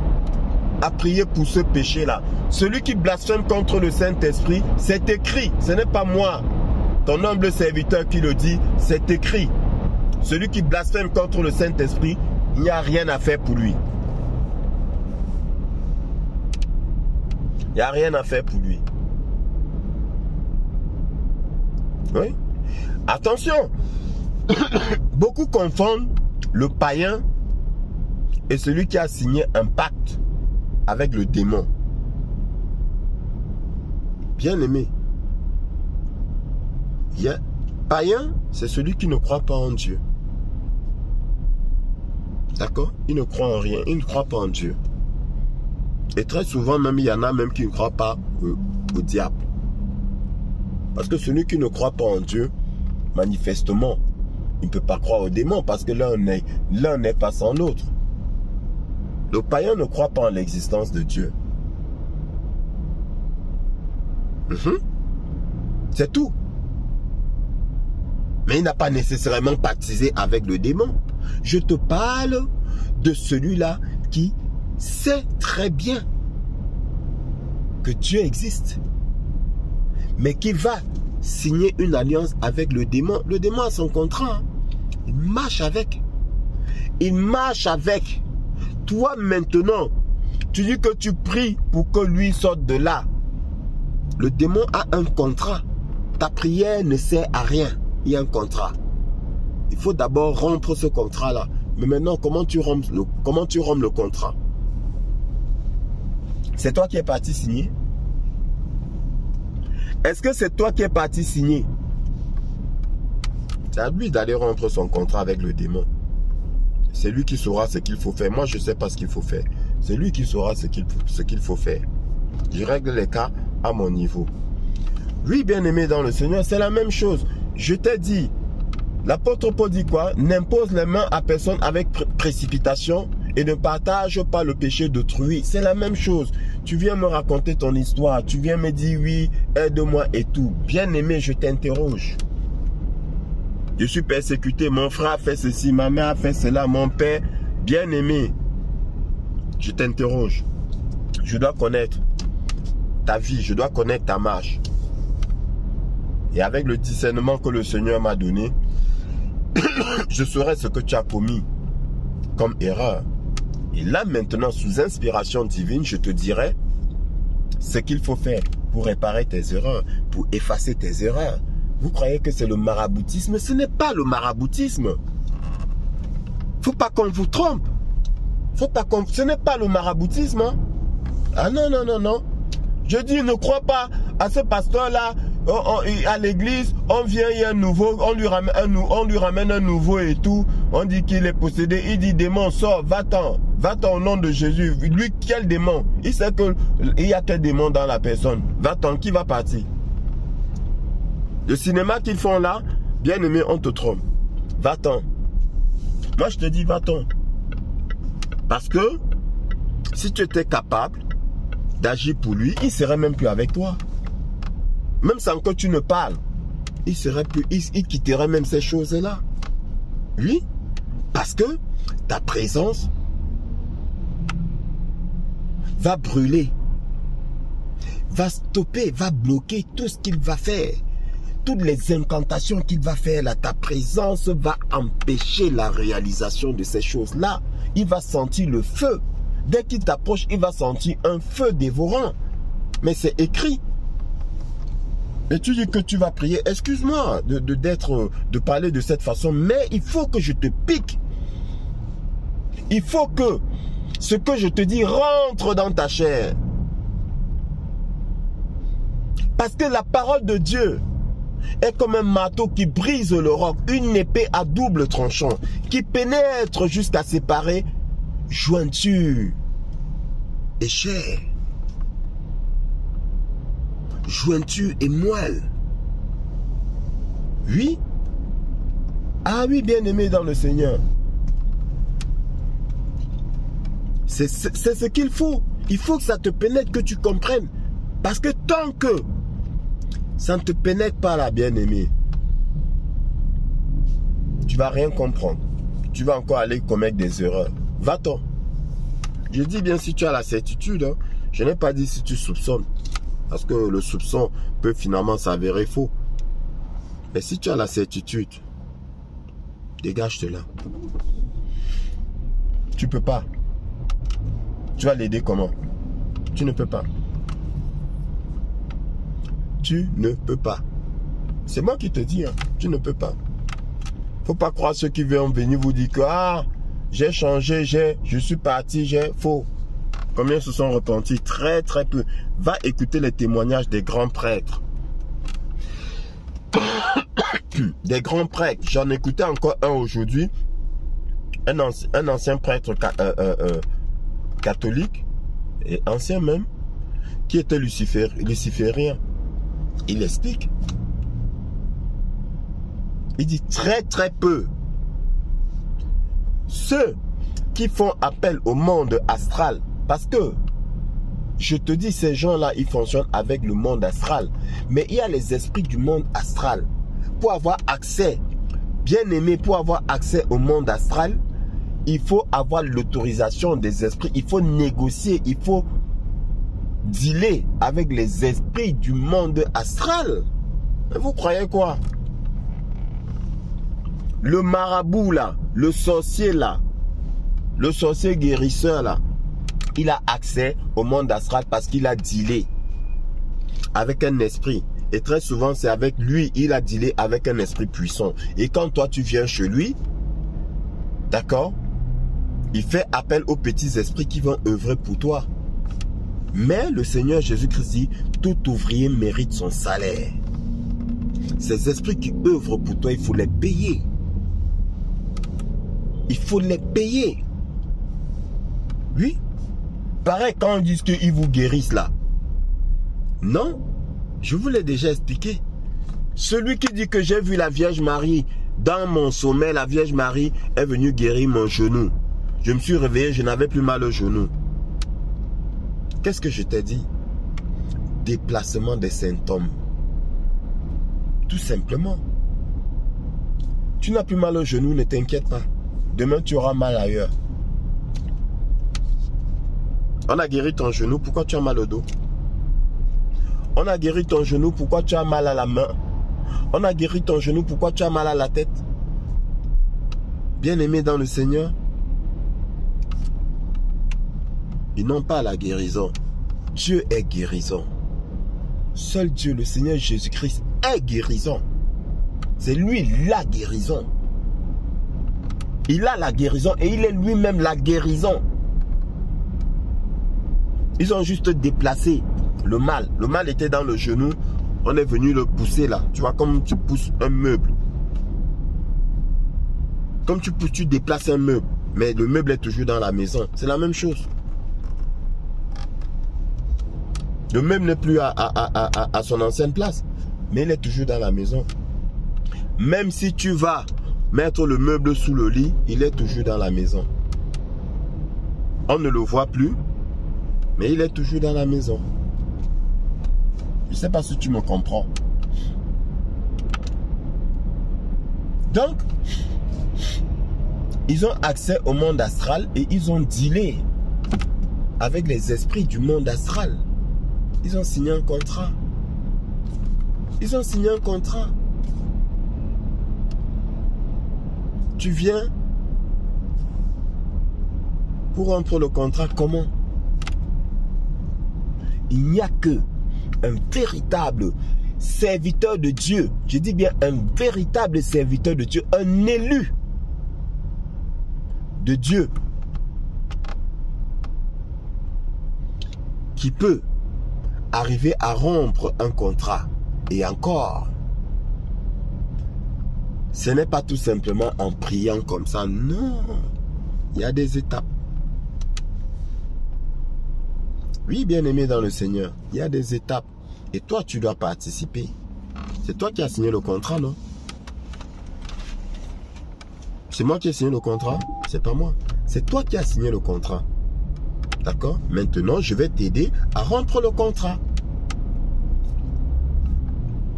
[SPEAKER 1] à prier pour ce péché-là. Celui qui blasphème contre le Saint-Esprit, c'est écrit. Ce n'est pas moi, ton humble serviteur, qui le dit, c'est écrit. Celui qui blasphème contre le Saint-Esprit, il n'y a rien à faire pour lui. Il n'y a rien à faire pour lui. Oui. Attention, beaucoup confondent le païen et celui qui a signé un pacte avec le démon. Bien aimé. Païen, c'est celui qui ne croit pas en Dieu. D'accord? Il ne croit en rien, il ne croit pas en Dieu. Et très souvent, même, il y en a même qui ne croient pas au diable. Parce que celui qui ne croit pas en Dieu, manifestement, il ne peut pas croire au démon parce que l'un n'est pas sans l'autre. Le païen ne croit pas en l'existence de Dieu. C'est tout. Mais il n'a pas nécessairement pactisé avec le démon. Je te parle de celui-là qui sait très bien que Dieu existe, mais qui va signer une alliance avec le démon. Le démon a son contrat. Hein. Il marche avec. Il marche avec. Toi maintenant, tu dis que tu pries pour que lui sorte de là. Le démon a un contrat. Ta prière ne sert à rien. Il y a un contrat. Il faut d'abord rompre ce contrat-là. Mais maintenant, comment tu rompes le contrat? C'est toi qui es parti signer? Est-ce que c'est toi qui es parti signer? C'est à lui d'aller rompre son contrat avec le démon. C'est lui qui saura ce qu'il faut faire. Moi, je ne sais pas ce qu'il faut faire. C'est lui qui saura ce qu'il faut faire. Je règle les cas à mon niveau. Oui, bien-aimé dans le Seigneur, c'est la même chose. Je t'ai dit, l'apôtre Paul dit quoi? N'impose les mains à personne avec précipitation et ne partage pas le péché d'autrui. C'est la même chose. Tu viens me raconter ton histoire. Tu viens me dire oui, aide-moi et tout. Bien-aimé, je t'interroge. Je suis persécuté. Mon frère a fait ceci, ma mère a fait cela, mon père. Bien-aimé, je t'interroge. Je dois connaître ta vie. Je dois connaître ta marche. Et avec le discernement que le Seigneur m'a donné, je saurai ce que tu as commis comme erreur. Et là maintenant, sous inspiration divine, je te dirai ce qu'il faut faire pour réparer tes erreurs, pour effacer tes erreurs. Vous croyez que c'est le maraboutisme? Ce n'est pas le maraboutisme. Faut pas qu'on vous trompe. Ce n'est pas le maraboutisme. Hein? Ah non, non, non, non. Je dis, ne crois pas à ce pasteur-là. À l'église, on vient, il y a un nouveau, on lui ramène un nouveau et tout. On dit qu'il est possédé. Il dit, démon, sors, va-t'en au nom de Jésus. Lui, quel démon? Il sait qu'il y a quel démon dans la personne. Va-t'en, qui va partir? Le cinéma qu'ils font là, bien aimé, on te trompe. Va-t'en. Moi, je te dis, va-t'en. Parce que, si tu étais capable d'agir pour lui, il ne serait même plus avec toi. Même sans que tu ne parles, il quitterait même ces choses-là. Oui, parce que ta présence va brûler, va stopper, va bloquer tout ce qu'il va faire. Toutes les incantations qu'il va faire là, ta présence va empêcher la réalisation de ces choses-là. Il va sentir le feu. Dès qu'il t'approche, il va sentir un feu dévorant. Mais c'est écrit. Et tu dis que tu vas prier. Excuse-moi de parler de cette façon, mais il faut que je te pique. Il faut que ce que je te dis rentre dans ta chair. Parce que la parole de Dieu est comme un marteau qui brise le roc, une épée à double tranchant, qui pénètre jusqu'à séparer jointure et chair. Jointure et moelle. Oui. Ah oui, bien-aimé dans le Seigneur. C'est ce qu'il faut. Il faut que ça te pénètre, que tu comprennes. Parce que tant que ça ne te pénètre pas là, bien-aimé, tu ne vas rien comprendre. Tu vas encore aller commettre des erreurs. Va-t'en. Je dis bien si tu as la certitude. Hein. Je n'ai pas dit si tu soupçonnes. Parce que le soupçon peut finalement s'avérer faux. Mais si tu as la certitude, dégage de là. Tu peux pas. Tu vas l'aider comment? Tu ne peux pas. Tu ne peux pas. C'est moi qui te dis, hein, tu ne peux pas. Faut pas croire ceux qui veulent venir vous dire que ah, j'ai changé, je suis parti, j'ai faux. Combien se sont repentis? Très très peu. Va écouter les témoignages des grands prêtres. Des grands prêtres. J'en écoutais encore un aujourd'hui. Un ancien prêtre catholique, et ancien même, qui était luciférien. Il explique. Il dit très très peu. Ceux qui font appel au monde astral, parce que je te dis, ces gens-là, ils fonctionnent avec le monde astral. Mais il y a les esprits du monde astral. Pour avoir accès, bien aimé, pour avoir accès au monde astral, il faut avoir l'autorisation des esprits. Il faut négocier, il faut dealer avec les esprits du monde astral. Mais vous croyez quoi? Le marabout là, le sorcier là, le sorcier guérisseur là, il a accès au monde astral parce qu'il a dealé avec un esprit. Et très souvent, c'est avec lui, il a dealé avec un esprit puissant. Et quand toi, tu viens chez lui, d'accord, il fait appel aux petits esprits qui vont œuvrer pour toi. Mais le Seigneur Jésus-Christ dit, tout ouvrier mérite son salaire. Ces esprits qui œuvrent pour toi, il faut les payer. Il faut les payer. Oui. Pareil quand on dit qu'ils vous guérissent là. Non. Je vous l'ai déjà expliqué. Celui qui dit que j'ai vu la Vierge Marie dans mon sommeil, la Vierge Marie est venue guérir mon genou. Je me suis réveillé, je n'avais plus mal au genou. Qu'est-ce que je t'ai dit? Déplacement des symptômes. Tout simplement. Tu n'as plus mal au genou, ne t'inquiète pas. Demain, tu auras mal ailleurs. On a guéri ton genou, pourquoi tu as mal au dos? On a guéri ton genou, pourquoi tu as mal à la main? On a guéri ton genou, pourquoi tu as mal à la tête? Bien-aimé dans le Seigneur, ils n'ont pas la guérison. Dieu est guérison. Seul Dieu, le Seigneur Jésus-Christ, est guérison. C'est lui la guérison. Il a la guérison et il est lui-même la guérison. Ils ont juste déplacé le mal. Le mal était dans le genou. On est venu le pousser là. Tu vois, comme tu pousses un meuble. Comme tu pousses, tu déplaces un meuble. Mais le meuble est toujours dans la maison. C'est la même chose. Le meuble n'est plus à son ancienne place. Mais il est toujours dans la maison. Même si tu vas mettre le meuble sous le lit, il est toujours dans la maison. On ne le voit plus. Mais il est toujours dans la maison. Je ne sais pas si tu me comprends. Donc, ils ont accès au monde astral et ils ont dealé avec les esprits du monde astral. Ils ont signé un contrat. Ils ont signé un contrat. Tu viens pour rompre le contrat, comment? Il n'y a que un véritable serviteur de Dieu. Je dis bien un véritable serviteur de Dieu. Un élu de Dieu. Qui peut arriver à rompre un contrat. Et encore. Ce n'est pas tout simplement en priant comme ça. Non. Il y a des étapes. Oui, bien-aimé dans le Seigneur, il y a des étapes. Et toi, tu dois participer. C'est toi qui as signé le contrat, non? C'est moi qui ai signé le contrat? C'est pas moi. C'est toi qui as signé le contrat. D'accord? Maintenant, je vais t'aider à rompre le contrat.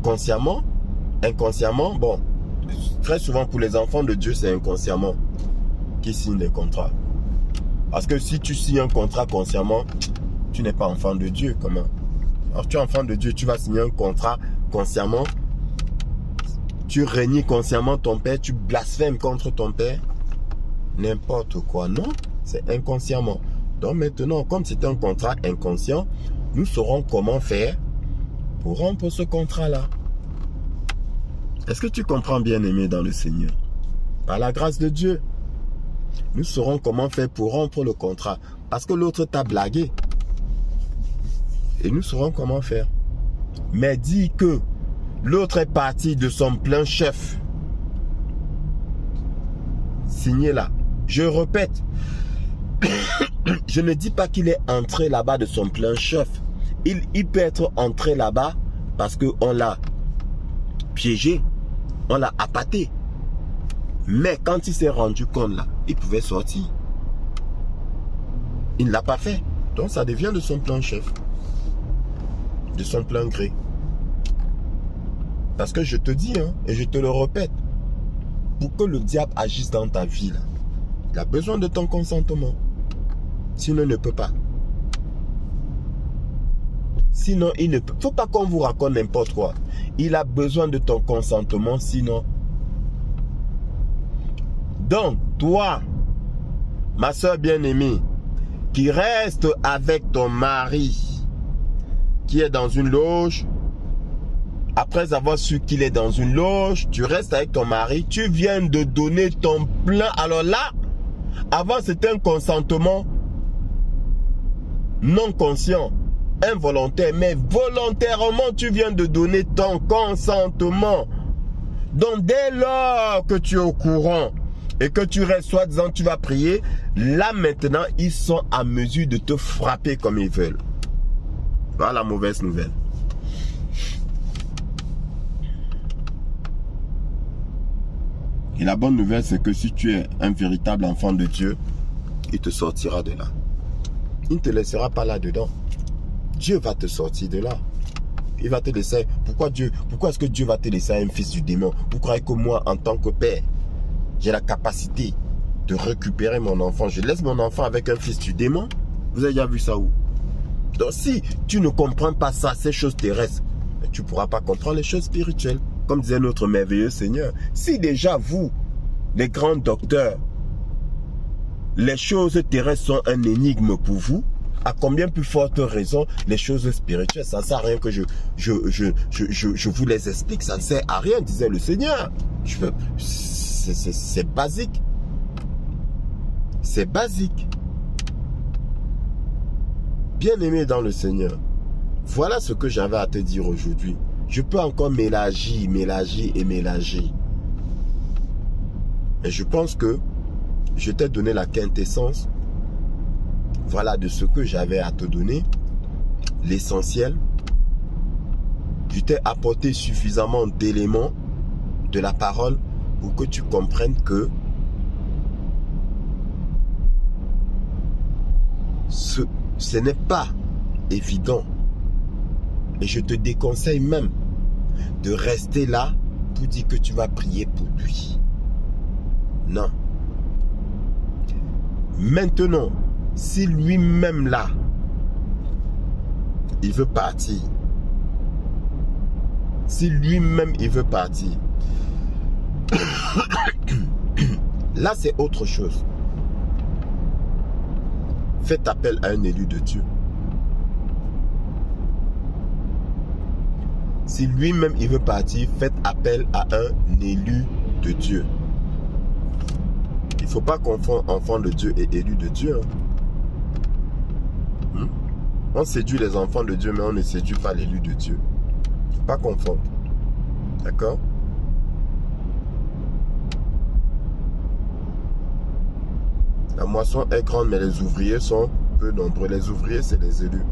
[SPEAKER 1] Consciemment, inconsciemment, bon, très souvent pour les enfants de Dieu, c'est inconsciemment qui signent les contrats. Parce que si tu signes un contrat consciemment, tu n'es pas enfant de Dieu. Comment? Alors tu es enfant de Dieu, tu vas signer un contrat consciemment. Tu renies consciemment ton père, tu blasphèmes contre ton père. N'importe quoi, non? C'est inconsciemment. Donc maintenant, comme c'est un contrat inconscient, nous saurons comment faire pour rompre ce contrat-là. Est-ce que tu comprends, bien-aimé dans le Seigneur? Par la grâce de Dieu, nous saurons comment faire pour rompre le contrat. Parce que l'autre t'a blagué. Et nous saurons comment faire. Mais dis que l'autre est parti de son plein chef. Signez là. Je répète. Je ne dis pas qu'il est entré là-bas de son plein chef. Il peut être entré là-bas parce qu'on l'a piégé. On l'a appâté. Mais quand il s'est rendu compte là, il pouvait sortir. Il ne l'a pas fait. Donc ça devient de son plein chef. De son plein gré. Parce que je te dis, hein, et je te le répète, pour que le diable agisse dans ta vie, là, il a besoin de ton consentement. Sinon, il ne peut pas. Sinon, il ne peut. Faut pas qu'on vous raconte n'importe quoi. Il a besoin de ton consentement, sinon. Donc, toi, ma soeur bien-aimée, qui reste avec ton mari, qui est dans une loge, après avoir su qu'il est dans une loge, tu restes avec ton mari, tu viens de donner ton plein. Alors là, avant c'était un consentement non conscient, involontaire, mais volontairement tu viens de donner ton consentement. Donc dès lors que tu es au courant et que tu restes soi-disant tu vas prier, là maintenant ils sont à mesure de te frapper comme ils veulent. Voilà la mauvaise nouvelle. Et la bonne nouvelle, c'est que si tu es un véritable enfant de Dieu, il te sortira de là. Il ne te laissera pas là-dedans. Dieu va te sortir de là. Il va te laisser. Pourquoi est-ce que Dieu va te laisser un fils du démon? Vous croyez que moi, en tant que père, j'ai la capacité de récupérer mon enfant? Je laisse mon enfant avec un fils du démon? Vous avez déjà vu ça où? Donc si tu ne comprends pas ça, ces choses terrestres, tu ne pourras pas comprendre les choses spirituelles. Comme disait notre merveilleux Seigneur, si déjà vous, les grands docteurs, les choses terrestres sont un énigme pour vous, à combien plus forte raison les choses spirituelles? Ça ne sert à rien que je vous les explique, ça ne sert à rien, disait le Seigneur. C'est basique. C'est basique. Bien-aimé dans le Seigneur, voilà ce que j'avais à te dire aujourd'hui. Je peux encore mélanger. Et je pense que je t'ai donné la quintessence, voilà, de ce que j'avais à te donner, l'essentiel. Je t'ai apporté suffisamment d'éléments de la parole pour que tu comprennes que ce n'est pas évident. Et je te déconseille même de rester là pour dire que tu vas prier pour lui. Non. Maintenant, si lui-même là, il veut partir. Si lui-même il veut partir. Là, c'est autre chose. Faites appel à un élu de Dieu. Si lui-même il veut partir, faites appel à un élu de Dieu. Il ne faut pas confondre enfant de Dieu et élu de Dieu. On séduit les enfants de Dieu, mais on ne séduit pas l'élu de Dieu. Il ne faut pas confondre. D'accord? La moisson est grande, mais les ouvriers sont peu nombreux. Les ouvriers, c'est les élus.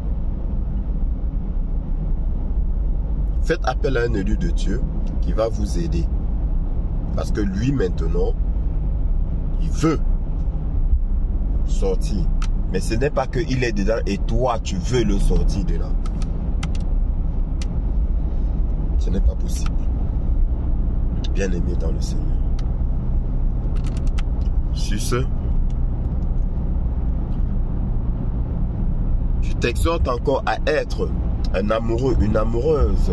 [SPEAKER 1] Faites appel à un élu de Dieu qui va vous aider. Parce que lui, maintenant, il veut sortir. Mais ce n'est pas qu'il est dedans et toi, tu veux le sortir de là. Ce n'est pas possible. Bien-aimé dans le Seigneur. Sur ce, t'exhorte encore à être un amoureux, une amoureuse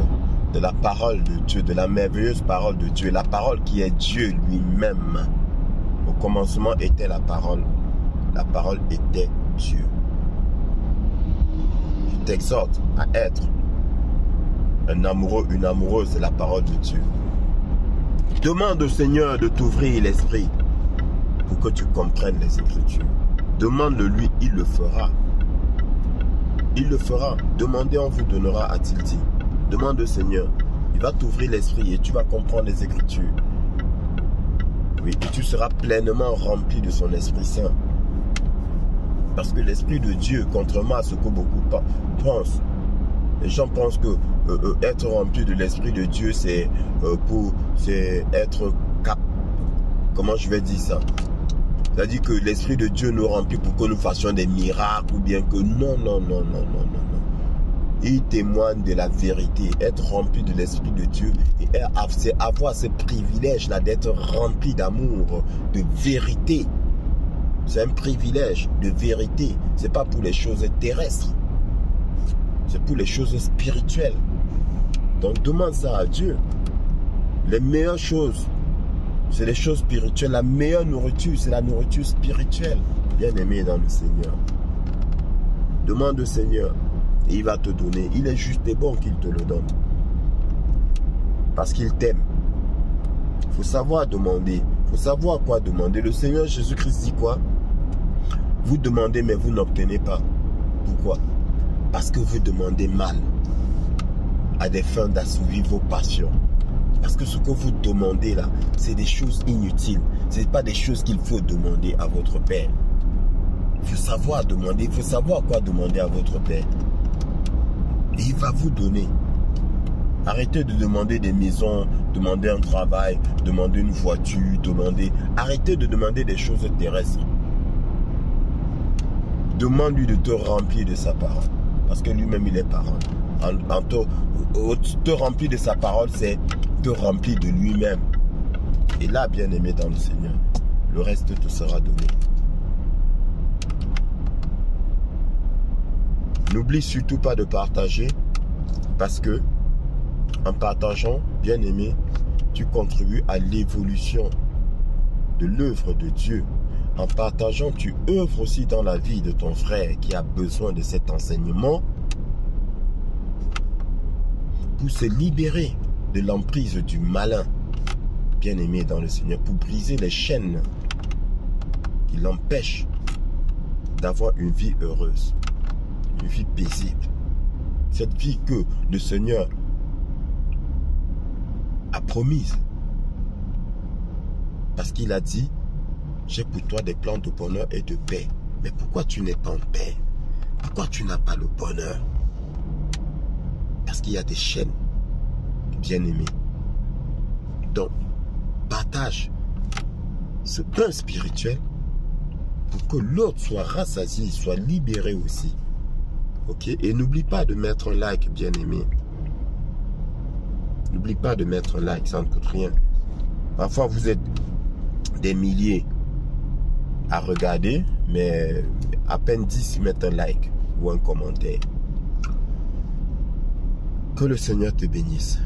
[SPEAKER 1] de la parole de Dieu, de la merveilleuse parole de Dieu, la parole qui est Dieu lui-même. Au commencement était la parole était Dieu. Je t'exhorte à être un amoureux, une amoureuse de la parole de Dieu. Demande au Seigneur de t'ouvrir l'esprit pour que tu comprennes les Écritures. Demande-le lui, il le fera. Il le fera. Demandez, on vous donnera, a-t-il dit. Demande au Seigneur. Il va t'ouvrir l'esprit et tu vas comprendre les Écritures. Oui, et tu seras pleinement rempli de son Esprit Saint. Parce que l'Esprit de Dieu, contrairement à ce que beaucoup pensent, les gens pensent que être rempli de l'Esprit de Dieu, c'est être cap. Comment je vais dire ça? C'est-à-dire que l'Esprit de Dieu nous remplit pour que nous fassions des miracles ou bien que non. Il témoigne de la vérité. Être rempli de l'Esprit de Dieu, c'est avoir ce privilège-là d'être rempli d'amour, de vérité. C'est un privilège de vérité. Ce n'est pas pour les choses terrestres. C'est pour les choses spirituelles. Donc demande ça à Dieu. Les meilleures choses, c'est les choses spirituelles. La meilleure nourriture, c'est la nourriture spirituelle. Bien-aimé dans le Seigneur. Demande au Seigneur et il va te donner. Il est juste et bon qu'il te le donne. Parce qu'il t'aime. Il faut savoir demander. Il faut savoir quoi demander. Le Seigneur Jésus-Christ dit quoi? Vous demandez mais vous n'obtenez pas. Pourquoi? Parce que vous demandez mal. À des fins d'assouvir vos passions. Parce que ce que vous demandez là, c'est des choses inutiles. Ce n'est pas des choses qu'il faut demander à votre Père. Il faut savoir demander, il faut savoir quoi demander à votre Père. Et il va vous donner. Arrêtez de demander des maisons, demander un travail, demander une voiture, Arrêtez de demander des choses terrestres. Demande-lui de te remplir de sa parole. Parce que lui-même, il est parole. Te remplir de sa parole, c'est te remplir de lui-même. Et là, bien-aimé dans le Seigneur, le reste te sera donné. N'oublie surtout pas de partager, parce que en partageant, bien-aimé, tu contribues à l'évolution de l'œuvre de Dieu. En partageant, tu œuvres aussi dans la vie de ton frère qui a besoin de cet enseignement pour se libérer de l'emprise du malin, bien-aimé dans le Seigneur, pour briser les chaînes qui l'empêchent d'avoir une vie heureuse, une vie paisible. Cette vie que le Seigneur a promise. Parce qu'il a dit, j'ai pour toi des plans de bonheur et de paix. Mais pourquoi tu n'es pas en paix? Pourquoi tu n'as pas le bonheur? Parce qu'il y a des chaînes, bien-aimés. Donc, partage ce pain spirituel pour que l'autre soit rassasié, soit libéré aussi. Ok? Et n'oublie pas de mettre un like, bien-aimé. N'oublie pas de mettre un like, ça ne coûte rien. Parfois, vous êtes des milliers à regarder, mais à peine 10 mettent un like ou un commentaire. Que le Seigneur te bénisse.